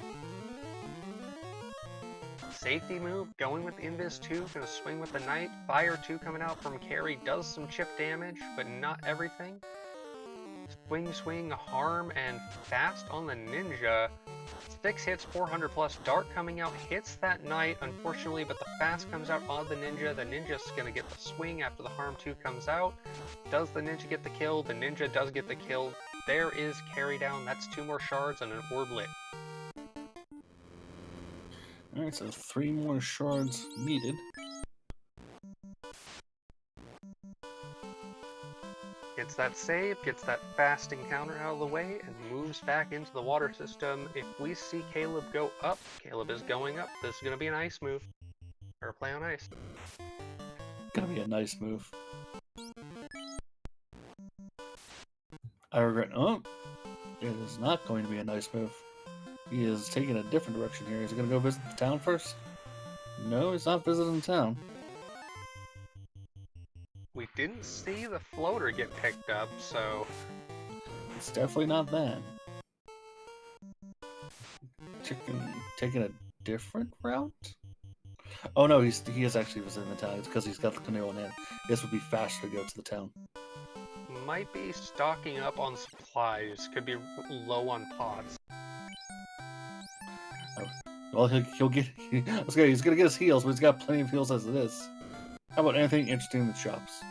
[SPEAKER 2] Safety move, going with Invis 2, gonna swing with the Knight. Fire 2 coming out from Carrie does some chip damage, but not everything. Swing, harm, and fast on the Ninja. 6 hits, 400 plus. Dart coming out, hits that Knight, unfortunately, but the fast comes out on the Ninja. The Ninja's gonna get the swing after the harm 2 comes out. Does the Ninja get the kill? The Ninja does get the kill. there is carry down. That's 2 more shards and an orb lit.
[SPEAKER 1] Alright, so 3 more shards needed.
[SPEAKER 2] Gets that save, gets that fast encounter out of the way, and moves back into the water system. If we see Caleb go up, Caleb is going up. This is going to be an ice move. Or play on ice.
[SPEAKER 1] Gonna be a nice move. I regret. Oh, it is not going to be a nice move. He is taking a different direction here. Is he gonna go visit the town first? No, he's not visiting town.
[SPEAKER 2] We didn't see the floater get picked up, so
[SPEAKER 1] It's definitely not that. Taking a different route? Oh no, he is actually visiting the town. It's because he's got the canoe on hand. This would be faster to go to the town.
[SPEAKER 2] might be stocking up on supplies. Could be low on pots.
[SPEAKER 1] Well, he'll get. Okay, he's gonna get his heals, but he's got plenty of heals as it is. How about anything interesting in the shops?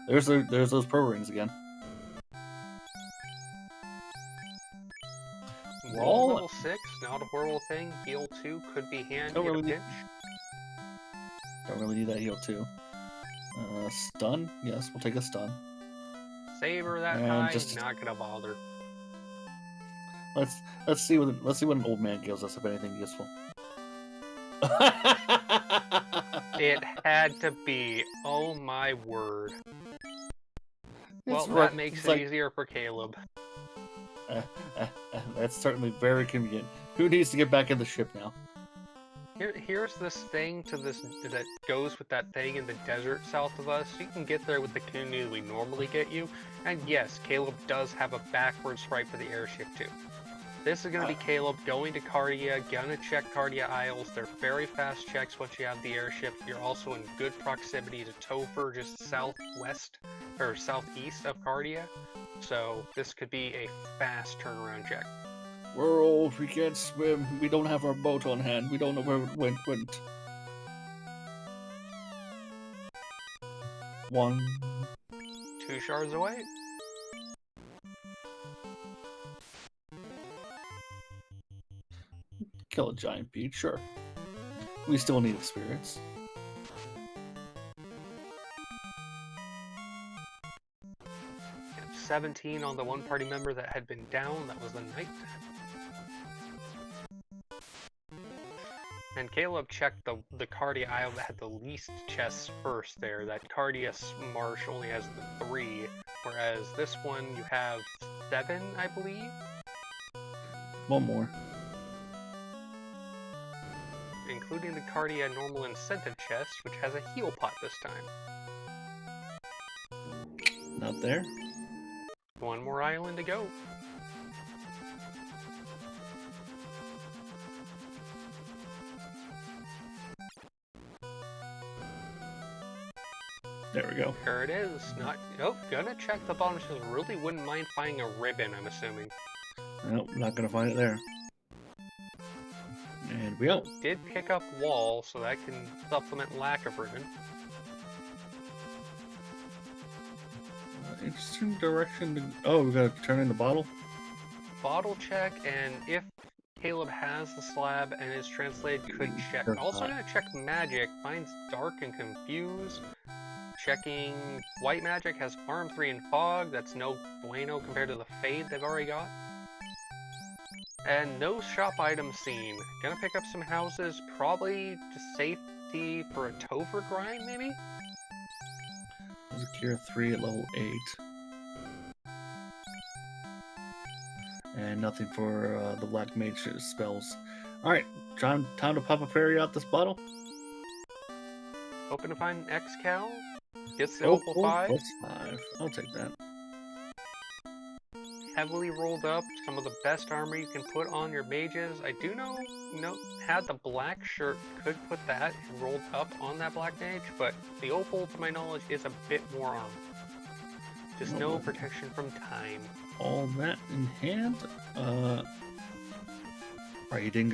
[SPEAKER 1] there's those pro rings again.
[SPEAKER 2] Wall level 6, not a horrible thing. Heal 2 could be handy in a pinch.
[SPEAKER 1] Don't really need that heal too. Stun? Yes, we'll take a stun.
[SPEAKER 2] Saber that
[SPEAKER 1] And
[SPEAKER 2] high,
[SPEAKER 1] just-
[SPEAKER 2] not gonna bother.
[SPEAKER 1] Let's see what an old man gives us, if anything useful.
[SPEAKER 2] It had to be. Oh my word. Well,
[SPEAKER 1] right.
[SPEAKER 2] that makes
[SPEAKER 1] It's
[SPEAKER 2] it
[SPEAKER 1] like-
[SPEAKER 2] easier for Caleb.
[SPEAKER 1] That's certainly very convenient. Who needs to get back in the ship now?
[SPEAKER 2] Here's this thing that goes with that thing in the desert south of us. You can get there with the canoe we normally get you. And yes, Caleb does have a backwards swipe for the airship too. This is going to be Caleb going to Cardia, gonna check Cardia Isles. They're very fast checks once you have the airship. You're also in good proximity to Topher, just southwest or southeast of Cardia. So this could be a fast turnaround check.
[SPEAKER 1] We're old, we can't swim, we don't have our boat on hand, we don't know where it went. 1.
[SPEAKER 2] 2 shards away.
[SPEAKER 1] Kill a giant beast, sure. We still need experience.
[SPEAKER 2] And 17 on the one party member that had been down. That was the knight. And Caleb checked the Cardia Isle that had the least chests first there. That Cardia Marsh only has the 3, whereas this one you have 7, I believe?
[SPEAKER 1] 1 more.
[SPEAKER 2] Including the Cardia normal incentive chest, which has a heal pot this time.
[SPEAKER 1] Not there.
[SPEAKER 2] 1 more island to go.
[SPEAKER 1] There we go.
[SPEAKER 2] There it is. Not. Oh, gonna check the bottom. Just really wouldn't mind finding a ribbon, I'm assuming.
[SPEAKER 1] Nope, not gonna find it there. And we go.
[SPEAKER 2] Did pick up wall, so that can supplement lack of ribbon.
[SPEAKER 1] Interesting direction to... Oh, we gotta turn in the bottle?
[SPEAKER 2] Bottle check, and if Caleb has the slab and is translated, could check. Also gonna check magic. Finds dark and confuse. Checking white magic has farm 3 and fog. That's no bueno compared to the fade they've already got. And no shop items seen. Gonna pick up some houses, probably just safety for a Topher grind, maybe?
[SPEAKER 1] There's a cure 3 at level 8. And nothing for the black mage spells. Alright, time to pop a fairy out this bottle.
[SPEAKER 2] Hoping to find an X-Cal. Gets the opal 5.
[SPEAKER 1] +5. I'll take that.
[SPEAKER 2] Heavily rolled up, some of the best armor you can put on your mages. I do know, had the black shirt, could put that rolled up on that black mage, but the opal, to my knowledge, is a bit more armor. Just no protection from time.
[SPEAKER 1] All that in hand. Right, he didn't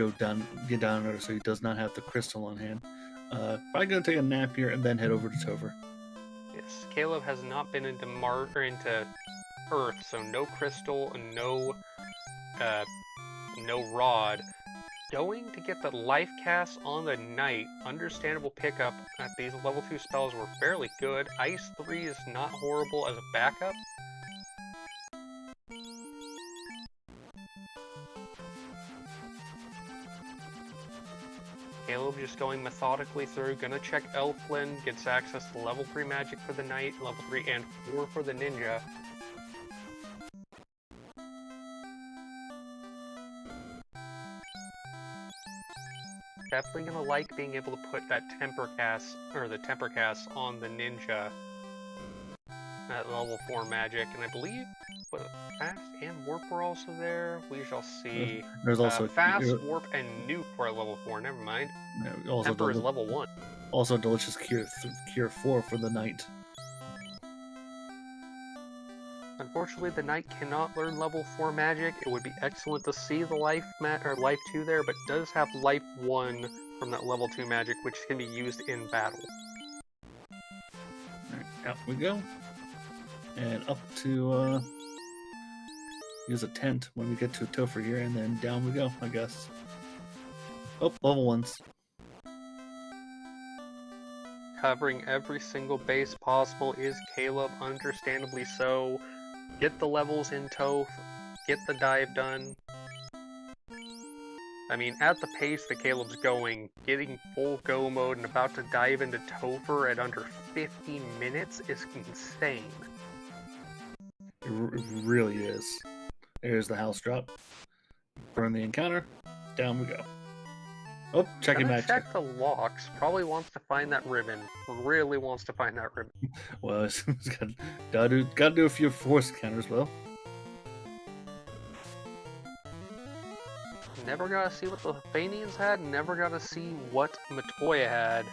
[SPEAKER 1] get down there, so he does not have the crystal on hand. Probably gonna take a nap here and then head over to Topher.
[SPEAKER 2] Yes, Caleb has not been into earth, so no crystal and no rod. Going to get the life cast on the knight. Understandable pickup at these level 2 spells were fairly good. Ice 3 is not horrible as a backup. Caleb just going methodically through, gonna check Elflin, gets access to level 3 magic for the knight, level 3 and 4 for the ninja. Definitely gonna like being able to put that temper cast, or the temper cast on the ninja at level 4 magic, and I believe fast and warp were also there. We shall see.
[SPEAKER 1] There's also
[SPEAKER 2] fast, warp, and nuke were at level 4. Never mind.
[SPEAKER 1] Also
[SPEAKER 2] Temper is level 1.
[SPEAKER 1] Also delicious cure 4 for the knight.
[SPEAKER 2] Unfortunately, the knight cannot learn level 4 magic. It would be excellent to see the life 2 there, but does have life 1 from that level 2 magic, which can be used in battle.
[SPEAKER 1] Alright, out we go. And up to use a tent when we get to a Topher here, and then down we go, I guess. Oh, level 1s.
[SPEAKER 2] Covering every single base possible is Caleb, understandably so. Get the levels in Toph, get the dive done. I mean, at the pace that Caleb's going, getting full go mode and about to dive into Topher at under 15 minutes is insane.
[SPEAKER 1] It really is. There's the house drop. Burn the encounter. Down we go. Oh, checking magic.
[SPEAKER 2] Check the locks. Probably wants to find that ribbon. Really wants to find that ribbon.
[SPEAKER 1] Well, it's gotta do a few force counters, well.
[SPEAKER 2] Never got to see what the Fanians had. Never got to see what Matoya had.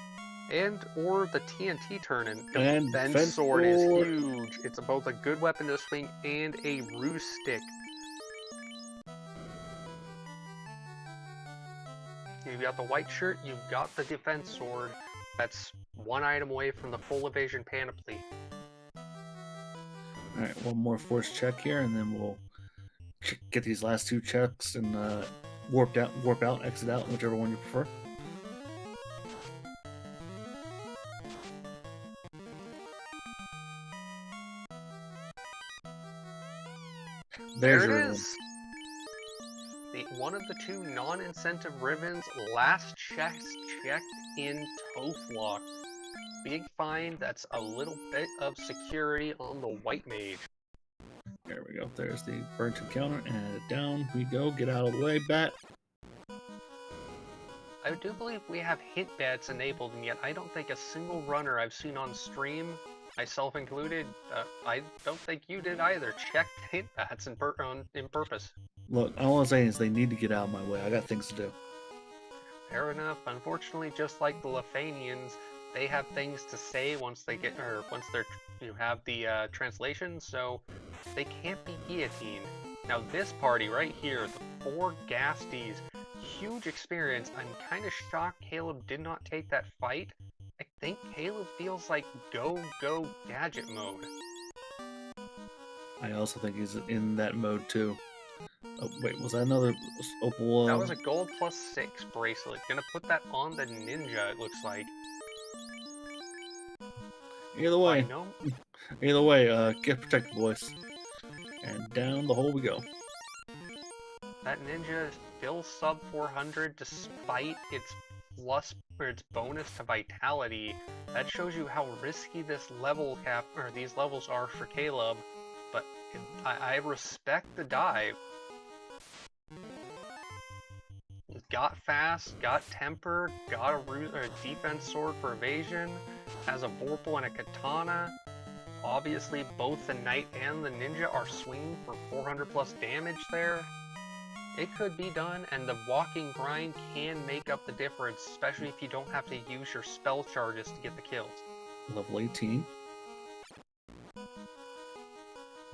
[SPEAKER 2] And or the TNT turn-in.
[SPEAKER 1] And
[SPEAKER 2] Defense sword is huge. It's both a good weapon to swing and a roost stick. You've got the white shirt, you've got the defense sword. That's one item away from the full evasion panoply.
[SPEAKER 1] Alright, one more force check here, and then we'll get these last 2 checks and warp out, exit out, whichever one you prefer.
[SPEAKER 2] There it is! One of the 2 non-incentive ribbons, last chest checked in Toph. Big find, that's a little bit of security on the white mage.
[SPEAKER 1] There we go, there's the burnt encounter, and down we go, get out of the way, bat.
[SPEAKER 2] I do believe we have hint bats enabled, and yet I don't think a single runner I've seen on stream, myself included, I don't think you did either, checked hint bats in purpose.
[SPEAKER 1] Look, all I'm saying is they need to get out of my way. I got things to do.
[SPEAKER 2] Fair enough. Unfortunately, just like the Lefanians, they have things to say once they have the translation, so they can't be guillotined. Now this party right here, the 4 Gasties, huge experience. I'm kind of shocked Caleb did not take that fight. I think Caleb feels like go gadget mode.
[SPEAKER 1] I also think he's in that mode too. Oh, wait, was that another opal?
[SPEAKER 2] That was a gold +6 bracelet. Gonna put that on the ninja, it looks like.
[SPEAKER 1] Either way, get protected, boys. And down the hole we go.
[SPEAKER 2] That ninja is still sub 400 despite its bonus to vitality. That shows you how risky this level cap or these levels are for Caleb. But I respect the dive. Got fast, got temper, got a defense sword for evasion, has a vorpal and a katana. Obviously, both the knight and the ninja are swinging for 400 plus damage there. It could be done, and the walking grind can make up the difference, especially if you don't have to use your spell charges to get the kills.
[SPEAKER 1] Level 18.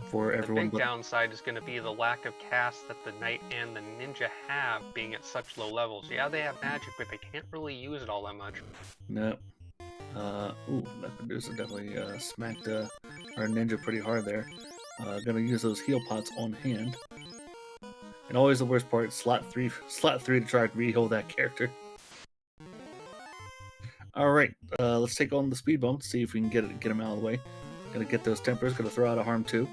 [SPEAKER 1] For everyone.
[SPEAKER 2] The big downside is going to be the lack of cast that the knight and the ninja have being at such low levels. Yeah, they have magic, but they can't really use it all that much.
[SPEAKER 1] No. Ooh, that producer definitely smacked our ninja pretty hard there. Gonna use those heal pots on hand. And always the worst part, slot three to try to re-heal that character. Alright, let's take on the speed bump, see if we can get him out of the way. Gonna get those tempers, gonna throw out a harm too.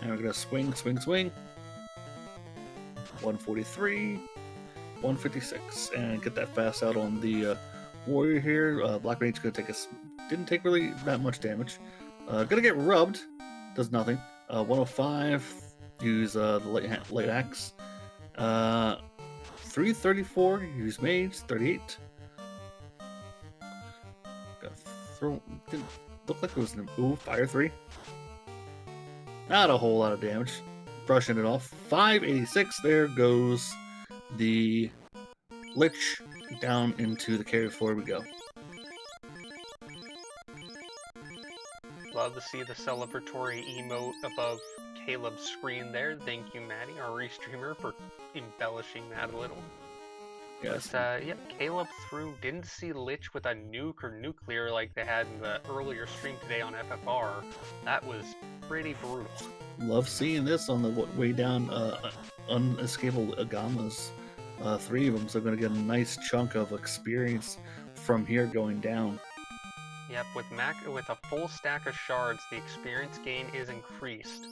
[SPEAKER 1] And we're gonna swing. 143, 156, and get that fast out on the warrior here. Black Mage's gonna take didn't take really that much damage. Gonna get rubbed, does nothing. 105, use the late axe. 334, use mage. 38. Didn't look like it was fire 3. Not a whole lot of damage. Brushing it off. 586. There goes the Lich down into the carry floor we go.
[SPEAKER 2] Love to see the celebratory emote above Caleb's screen there. Thank you, Maddie, our restreamer, for embellishing that a little.
[SPEAKER 1] Yes.
[SPEAKER 2] But, yep, Caleb didn't see Lich with a nuke or nuclear like they had in the earlier stream today on FFR. That was pretty brutal.
[SPEAKER 1] Love seeing this on the way down unescapable Agamas. 3 of them, so going to get a nice chunk of experience from here going down.
[SPEAKER 2] Yep, with a full stack of shards, the experience gain is increased.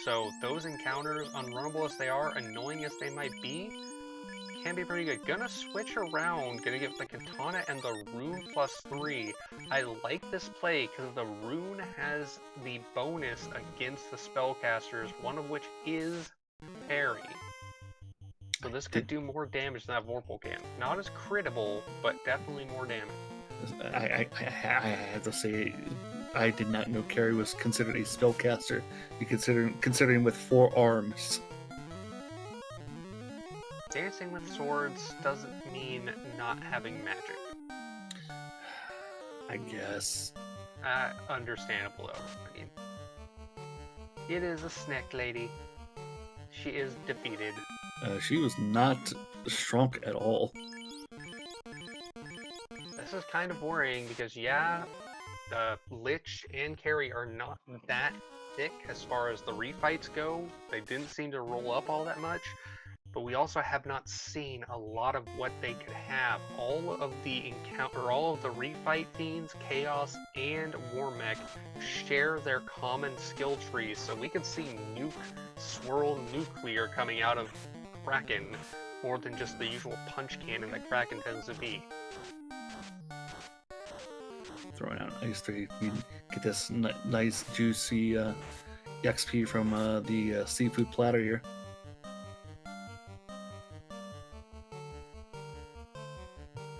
[SPEAKER 2] So those encounters, unrunnable as they are, annoying as they might be, can be pretty good. Gonna switch around, gonna get the katana and the rune +3. I like this play because the rune has the bonus against the spellcasters, one of which is parry. So this could do more damage than that Vorpal can. Not as critable, but definitely more damage.
[SPEAKER 1] I have to say, I did not know Carrie was considered a spellcaster. Considering with 4 arms.
[SPEAKER 2] Dancing with swords doesn't mean not having magic.
[SPEAKER 1] I guess.
[SPEAKER 2] Understandable though. I mean, it is a snack lady. She is defeated.
[SPEAKER 1] She was not shrunk at all.
[SPEAKER 2] This is kind of worrying because, yeah, Lich and Carrie are not that thick as far as the refights go. They didn't seem to roll up all that much. But we also have not seen a lot of what they could have. All of the refight fiends, Chaos, and Warmech share their common skill trees, so we can see Swirl Nuclear coming out of Kraken more than just the usual punch cannon that Kraken tends to be.
[SPEAKER 1] Throwing out ice 3, you get this nice juicy XP from the seafood platter here.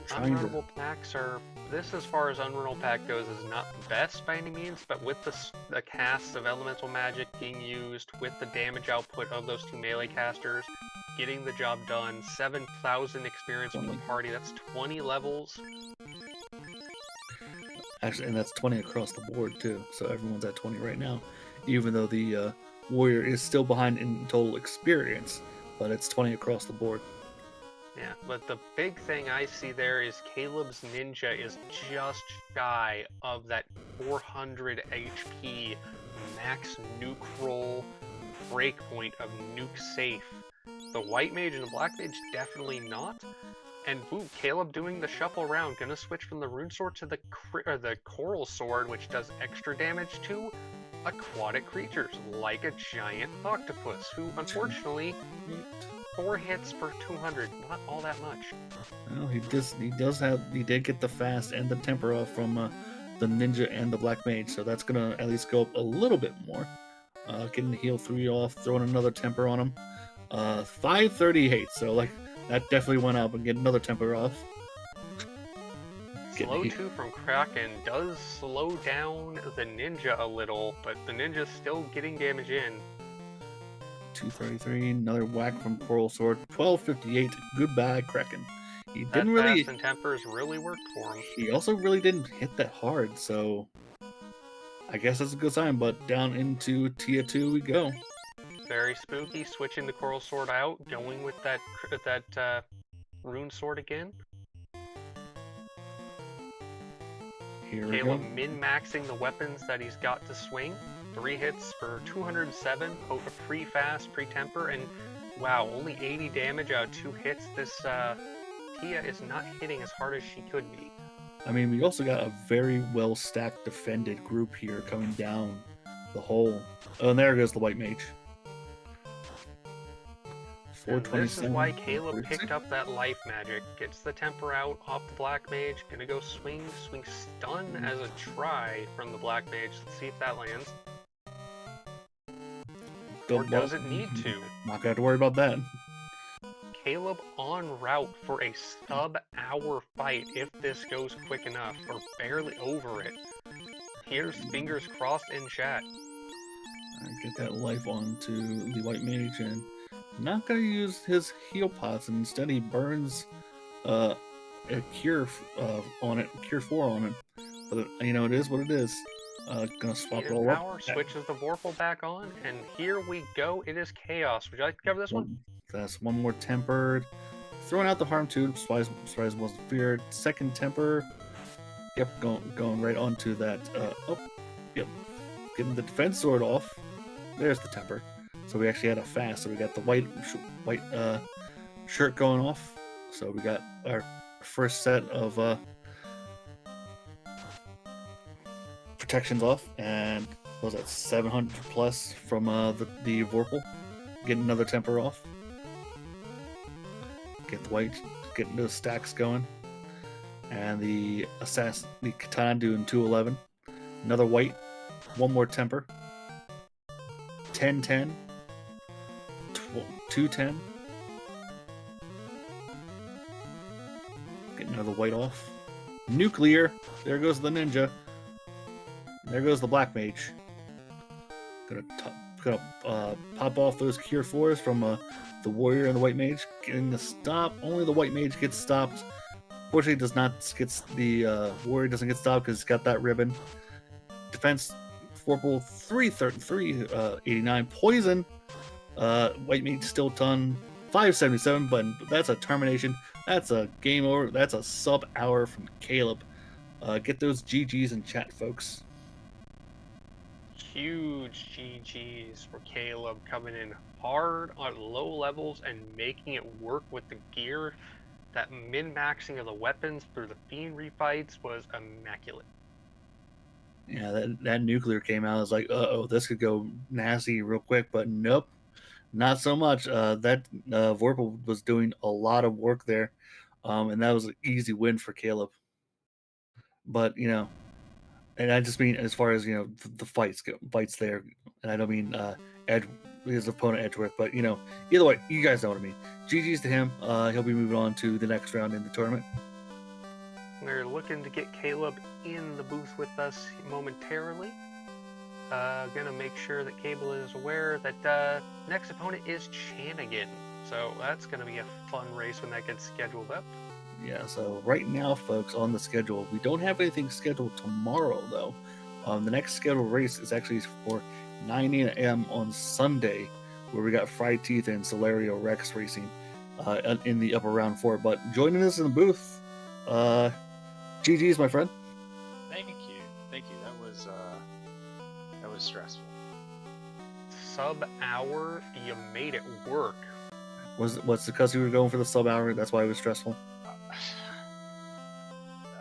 [SPEAKER 2] Unrunnable packs this as far as Unrunnable pack goes is not the best by any means, but with the casts of elemental magic being used, with the damage output of those 2 melee casters, getting the job done, 7,000 experience from the party, that's 20 levels.
[SPEAKER 1] Actually, and that's 20 across the board too, so everyone's at 20 right now, even though the warrior is still behind in total experience, but it's 20 across the board.
[SPEAKER 2] Yeah, but the big thing I see there is Caleb's ninja is just shy of that 400 HP max nuke roll breakpoint of nuke safe. The white mage and the black mage definitely not. And boom, Caleb doing the shuffle around, gonna switch from the rune sword to the coral sword, which does extra damage to aquatic creatures, like a giant octopus, who unfortunately 4 hits for 200, not all that much.
[SPEAKER 1] Well, he did get the fast and the temper off from the ninja and the black mage, so that's gonna at least go up a little bit more. Getting the heal 3 off, throwing another temper on him. 538, so like that definitely went up, and get another temper off.
[SPEAKER 2] Slow 2 from Kraken does slow down the ninja a little, but the ninja's still getting damage in.
[SPEAKER 1] 233, another whack from Coral Sword. 1258, goodbye, Kraken. He
[SPEAKER 2] That
[SPEAKER 1] didn't really.
[SPEAKER 2] fast and tempers really worked for him.
[SPEAKER 1] He also really didn't hit that hard, so I guess that's a good sign. But down into tier 2 we go.
[SPEAKER 2] Very spooky, switching the Coral Sword out, going with that Rune Sword again.
[SPEAKER 1] Here we
[SPEAKER 2] Caleb
[SPEAKER 1] go.
[SPEAKER 2] min-maxing the weapons that he's got to swing. 3 hits for 207, pre-fast, pre-temper, and wow, only 80 damage out of 2 hits. This Tia is not hitting as hard as she could be.
[SPEAKER 1] I mean, we also got a very well stacked defended group here coming down the hole. Oh, and there goes the white mage.
[SPEAKER 2] And this is why Caleb picked up that life magic. Gets the temper out off the black mage. Gonna go swing stun as a try from the black mage. Let's see if that lands. Or does it need to?
[SPEAKER 1] Not gonna have to worry about that.
[SPEAKER 2] Caleb en route for a sub-hour fight if this goes quick enough, or barely over it. Here's fingers crossed in chat.
[SPEAKER 1] Get that life onto the white mage, and not gonna use his heal pots, and instead he burns a cure on it, cure 4 on it. But you know, it is what it is. Gonna swap it all up.
[SPEAKER 2] Switches the Vorpal back on, and here we go. It is chaos. Would you like to cover this one?
[SPEAKER 1] That's one more tempered. Throwing out the harm tube. Surprise wasn't feared. Second temper. Yep, going right onto that. Yep. Getting the defense sword off. There's the temper. So we actually had a fast. So we got the white shirt going off. So we got our first set of protections off, and what was that, 700 plus from the Vorpal. Getting another temper off. Get the white, getting those stacks going, and the katana doing 211. Another white, one more temper. 1010, 210. Get another white off. Nuclear. There goes the ninja. There goes the black mage. Gonna pop off those cure 4s from the warrior and the white mage. Getting the stop. Only the white mage gets stopped. Fortunately, does not get the warrior doesn't get stopped because it's got that ribbon. Defense Vorpal 389. Poison. White mage still done 577, but that's a termination. That's a game over. That's a sub-hour from Caleb. Get those GGs in chat, folks.
[SPEAKER 2] Huge GGs for Caleb, coming in hard on low levels and making it work with the gear. That min-maxing of the weapons through the Fiend refights was immaculate.
[SPEAKER 1] Yeah, that nuclear came out. I was like, uh-oh, this could go nasty real quick, but nope, not so much. That Vorpal was doing a lot of work there, and that was an easy win for Caleb. But, you know, and I just mean as far as, you know, the fights there, and I don't mean his opponent Edgeworth, but, you know, either way, you guys know what I mean. GG's to him. He'll be moving on to the next round in the tournament.
[SPEAKER 2] We're looking to get Caleb in the booth with us momentarily. Gonna make sure that Cable is aware that next opponent is Chanigan. So that's gonna be a fun race when that gets scheduled up.
[SPEAKER 1] Yeah, so right now, folks, on the schedule, we don't have anything scheduled tomorrow, though. The next scheduled race is actually for 9 a.m. on Sunday, where we got Fried Teeth and Solario Rex racing in the upper round 4. But joining us in the booth, GG's, my friend.
[SPEAKER 3] Thank you. That was stressful.
[SPEAKER 2] Sub-hour, you made it work.
[SPEAKER 1] What's because you were going for the sub-hour? That's why it was stressful.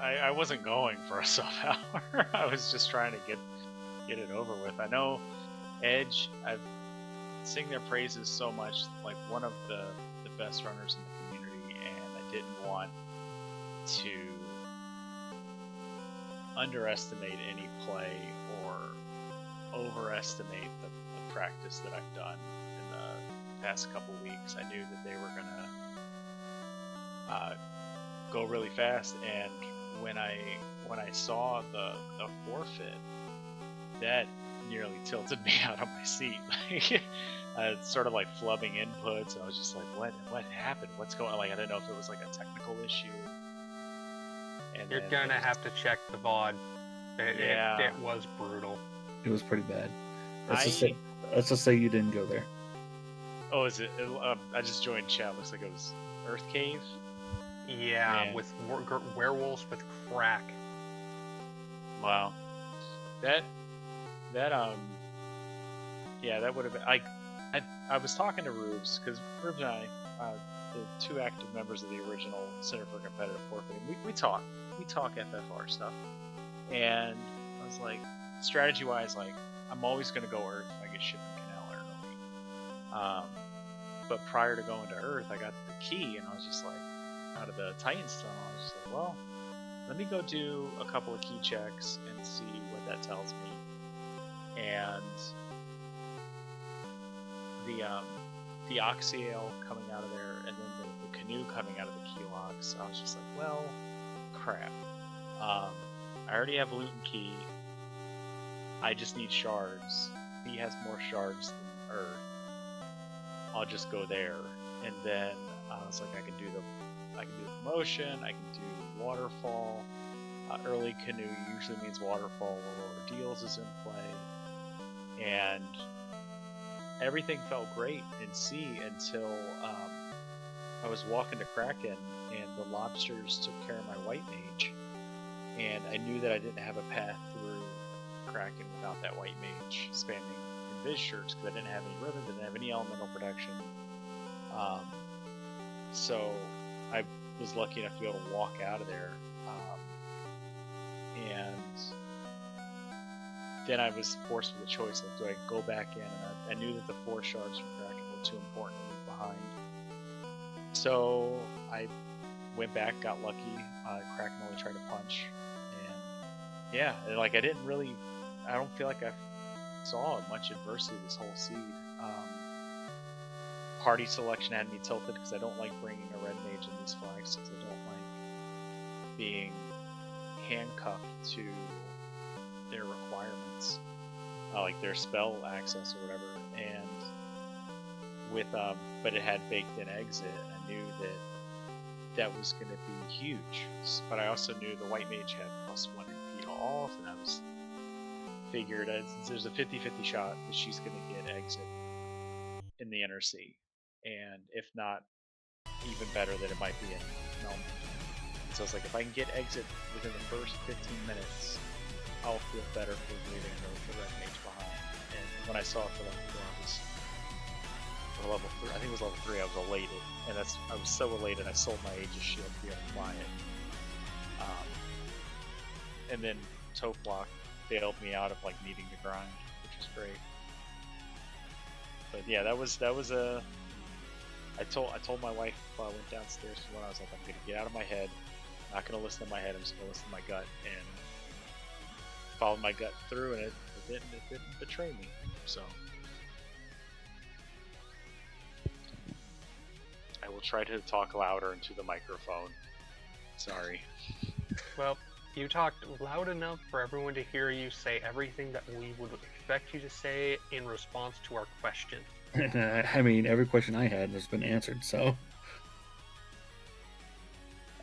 [SPEAKER 3] I wasn't going for a sub-hour. I was just trying to get it over with. I know Edge, I've sing their praises so much, like one of the best runners in the community, and I didn't want to underestimate any play or overestimate the practice that I've done in the past couple weeks. I knew that they were gonna go really fast, and when I saw the forfeit, that nearly tilted me out of my seat. Sort of like flubbing inputs, and I was just like, what happened? What's going on? Like, I didn't know if it was like a technical issue. And
[SPEAKER 2] You're gonna have to check the VOD. It was brutal.
[SPEAKER 1] It was pretty bad. Let's just say you didn't go there.
[SPEAKER 3] Oh, is it? I just joined chat. Looks like it was Earth Cave.
[SPEAKER 2] Yeah,
[SPEAKER 3] Man.
[SPEAKER 2] with werewolves with crack.
[SPEAKER 3] Wow. That Yeah, that would have been. I was talking to Rubes because Rubes and I, the two active members of the original Center for Competitive Forfeiting, we talk FFR stuff, and I was like, strategy wise, like I'm always gonna go Earth if I get shipped in Canal or Nomi. But prior to going to Earth, I got the key, and I was just like, out of the Titan's Tunnel, I was just like, well, let me go do a couple of key checks and see what that tells me. And the Oxyale coming out of there, and then the canoe coming out of the key locks, I was just like, well, crap. I already have loot and key. I just need shards. He has more shards than Earth. I'll just go there, and then I was like, I can do the promotion, I can do waterfall. Early canoe usually means waterfall or deals is in play, and everything felt great in sea until I was walking to Kraken, and the lobsters took care of my white mage, and I knew that I didn't have a path through Kraken without that white mage spamming Invis shirts because I didn't have any ribbon, didn't have any elemental protection. So I was lucky enough to be able to walk out of there, and then I was forced with a choice of, do I go back in? And I knew that the 4 shards from Kraken were too important to leave behind. So I went back, got lucky. Kraken only tried to punch, and yeah, like I don't feel like I saw much adversity this whole seed. Party selection had me tilted because I don't like bringing a red mage in these flags because I don't like being handcuffed to their requirements, like their spell access or whatever. And with but it had baked in exit. I knew that was going to be huge, but I also knew the white mage had +1 in feet off, and I was figured there's a 50-50 shot that she's going to get exit in the inner sea, and if not, even better that it might be in Melman. So I was like, if I can get exit within the first 15 minutes, I'll feel better for leaving the red mage behind. And when I saw it for level 4, I was or level 3. I think it was level 3. I was elated, and I was so elated. I sold my Aegis shield to be able to fly it. And then Toplock bailed me out of like needing to grind, which was great. But yeah, that was a. I told my wife before I went downstairs when I was like, I'm gonna get out of my head. I'm not gonna listen to my head. I'm just gonna listen to my gut, and followed my gut through, and it didn't betray me. So I will try to talk louder into the microphone. Sorry.
[SPEAKER 2] Well, you talked loud enough for everyone to hear you say everything that we would expect you to say in response to our question.
[SPEAKER 1] I mean, every question I had has been answered, so.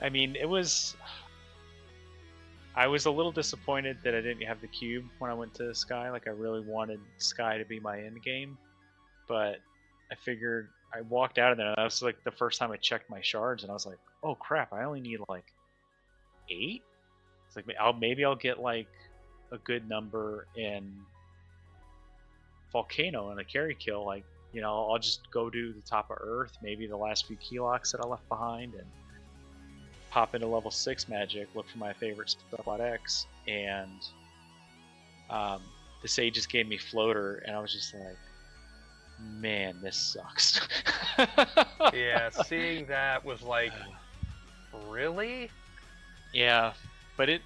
[SPEAKER 3] I mean, I was a little disappointed that I didn't have the cube when I went to Sky. Like, I really wanted Sky to be my end game, but I figured I walked out of there, and that was like the first time I checked my shards, and I was like, oh crap, I only need like 8? It's like, maybe I'll get like a good number in Volcano and a carry kill. Like, you know, I'll just go to the top of Earth, maybe the last few key locks that I left behind, and pop into level 6 magic, look for my favorite stuff at X, and the Sages gave me floater, and I was just like, man, this sucks.
[SPEAKER 2] Yeah, seeing that was like, really?
[SPEAKER 3] Yeah, but it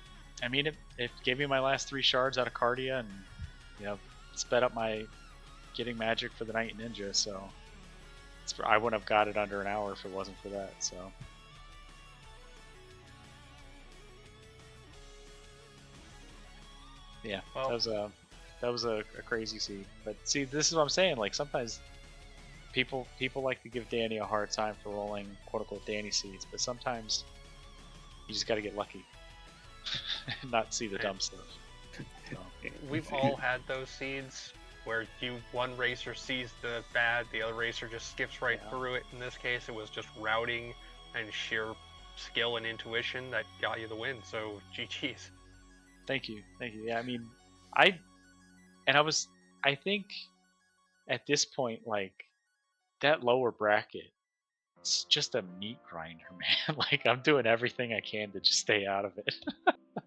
[SPEAKER 3] gave me my last 3 shards out of Cardia, and you know, sped up my getting magic for the Knight Ninja. So I wouldn't have got it under an hour if it wasn't for that. So yeah, well, that was a crazy seed. But see, this is what I'm saying. Like, sometimes people like to give Danny a hard time for rolling quote unquote Danny seeds, but sometimes you just got to get lucky and not see the dumb stuff. So.
[SPEAKER 2] We've all had those seeds where one racer sees the bad, the other racer just skips right through it. In this case, it was just routing and sheer skill and intuition that got you the win. So GG's.
[SPEAKER 3] Thank you. Yeah, I mean, I think at this point, like that lower bracket, it's just a meat grinder, man. Like I'm doing everything I can to just stay out of it.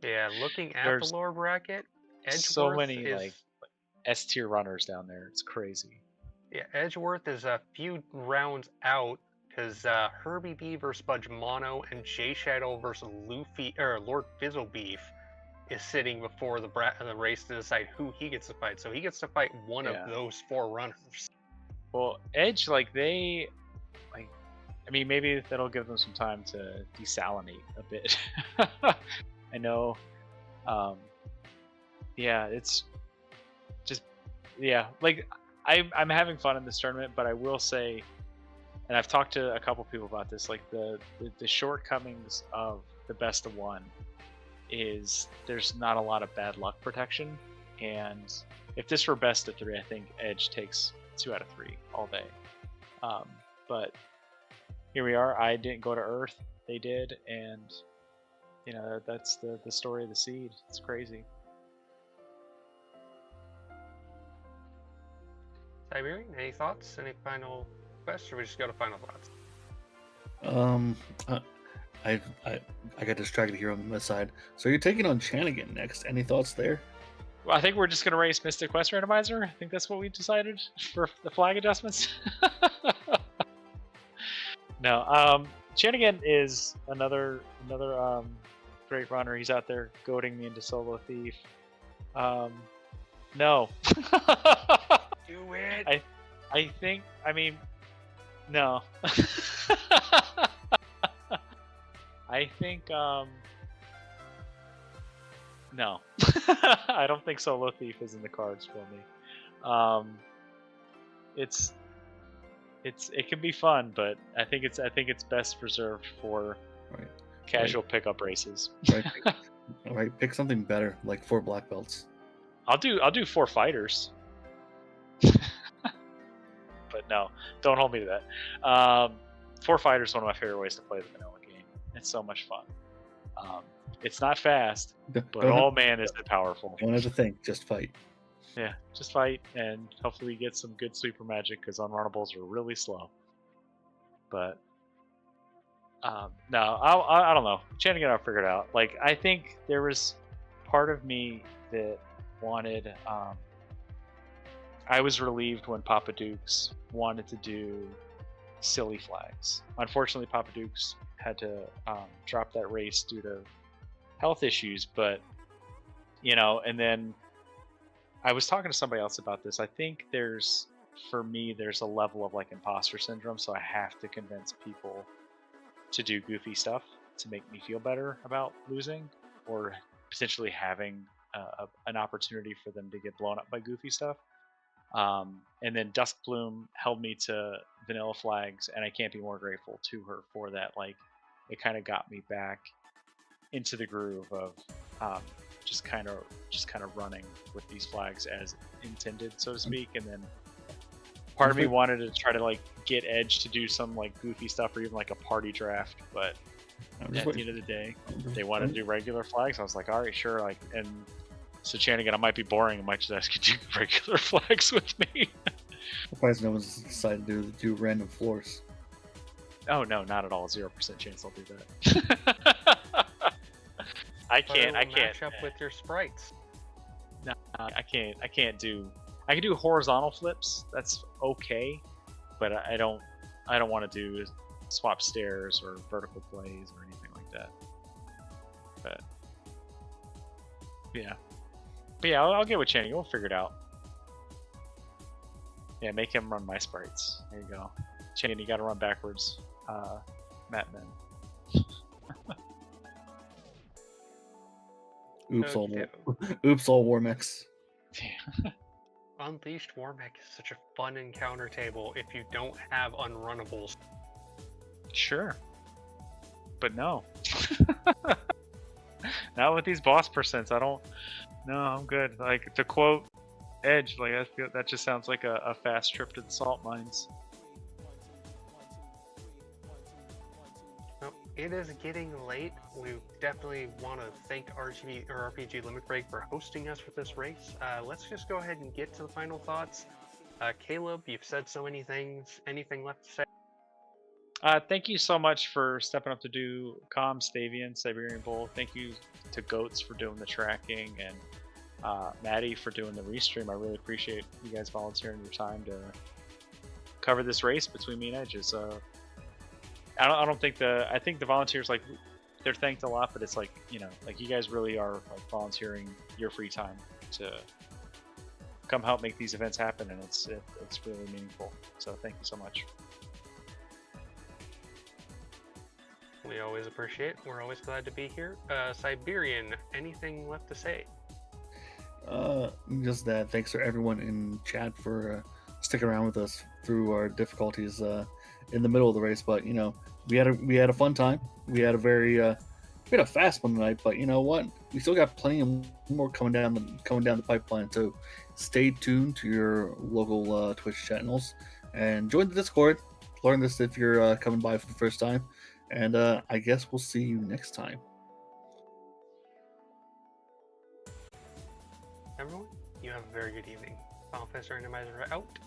[SPEAKER 2] Yeah, looking at the
[SPEAKER 3] There's
[SPEAKER 2] lower bracket,
[SPEAKER 3] so
[SPEAKER 2] Edgeworth
[SPEAKER 3] many
[SPEAKER 2] is
[SPEAKER 3] like S tier runners down there. It's crazy.
[SPEAKER 2] yeah, Edgeworth is a few rounds out because Herbie B versus Budge Mono and J Shadow versus Luffy or Lord Fizzlebeef is sitting before the race to decide who he gets to fight. So he gets to fight one of
[SPEAKER 3] Yeah.
[SPEAKER 2] those 4 runners.
[SPEAKER 3] Well, Edge, like they, like, I mean, maybe that'll give them some time to desalinate a bit. I know. Yeah, it's just, yeah, like I'm having fun in this tournament, but I will say, and I've talked to a couple people about this, like the shortcomings of the best of one is there's not a lot of bad luck protection, and if this were best of 3, I think Edge takes 2 out of 3 all day. But here we are. I didn't go to Earth, they did, and you know that's the story of the seed. It's crazy.
[SPEAKER 2] Siberian, any thoughts? Any final questions? Or we just go to final thoughts?
[SPEAKER 1] I got distracted here on the side. So you're taking on Chanigan next. Any thoughts there?
[SPEAKER 3] Well, I think we're just gonna race Mystic Quest Randomizer. I think that's what we decided for the flag adjustments. No, Chanigan is another great runner. He's out there goading me into Solo Thief. No.
[SPEAKER 2] Do it.
[SPEAKER 3] I think. I mean, no. I think. No. I don't think Solo Thief is in the cards for me. It can be fun, but I think it's best reserved for casual pickup races.
[SPEAKER 1] Right, pick something better, like 4 black belts.
[SPEAKER 3] I'll do 4 fighters. But no, don't hold me to that. 4 fighters is one of my favorite ways to play the vanilla game. It's so much fun. It's not fast, but man, is it powerful.
[SPEAKER 1] Don't have to think, just fight.
[SPEAKER 3] Yeah, just fight, and hopefully get some good sweeper magic, because unrunnables are really slow. But no, I don't know. Chanigan, I'll figure it out. Like, I think there was part of me that wanted. I was relieved when Papa Dukes wanted to do silly flags. Unfortunately, Papa Dukes had to drop that race due to health issues, but you know, and then I was talking to somebody else about this. I think for me, there's a level of like imposter syndrome, so I have to convince people to do goofy stuff to make me feel better about losing, or potentially having an opportunity for them to get blown up by goofy stuff. And then Duskbloom held me to vanilla flags, and I can't be more grateful to her for that. Like, it kind of got me back into the groove of just kind of running with these flags as intended, so to speak. And then part of me wanted to try to like get Edge to do some like goofy stuff, or even like a party draft, but at the end of the day, they wanted to do regular flags. I was like, all right, sure. Like, and so Chanigan, I might be boring. I might just ask you to do regular flags with me.
[SPEAKER 1] Surprised no one's decided to do random floors.
[SPEAKER 3] Oh no, not at all. 0% chance I'll do that. I can't
[SPEAKER 2] match up with your sprites.
[SPEAKER 3] No, I can't do. I can do horizontal flips. That's okay, but I don't want to do swap stairs or vertical plays or anything like that. But yeah, I'll get with Channing. We'll figure it out. Yeah, make him run my sprites. There you go. Channing, you got to run backwards. Matman.
[SPEAKER 1] Oops, all Warmix.
[SPEAKER 2] Unleashed Warmech is such a fun encounter table if you don't have unrunnables.
[SPEAKER 3] Sure. But no. Not with these boss percents. No, I'm good. Like, to quote Edge, like, I feel that just sounds like a fast trip to the salt mines.
[SPEAKER 2] Well, it is getting late. We definitely want to thank RPG Limit Break for hosting us for this race. Let's just go ahead and get to the final thoughts. Caleb, you've said so many things. Anything left to say?
[SPEAKER 3] Thank you so much for stepping up to do comms, Stavian, Siberian Bull. Thank you to Goats for doing the tracking, and Maddie for doing the restream. I really appreciate you guys volunteering your time to cover this race between me and Edges. I don't think I think the volunteers, like, they're thanked a lot, but it's like, you know, like, you guys really are like volunteering your free time to come help make these events happen, and it's really meaningful. So thank you so much.
[SPEAKER 2] We always appreciate it. We're always glad to be here. Siberian, anything left to say?
[SPEAKER 1] Just that thanks for everyone in chat for sticking around with us through our difficulties in the middle of the race. But you know, we had a fun time. We had a we had a fast one tonight. But you know what? We still got plenty more coming down the pipeline. So stay tuned to your local Twitch channels and join the Discord. Learn this if you're coming by for the first time. And I guess we'll see you next time.
[SPEAKER 2] Everyone, you have a very good evening. Final Fantasy Randomizer out.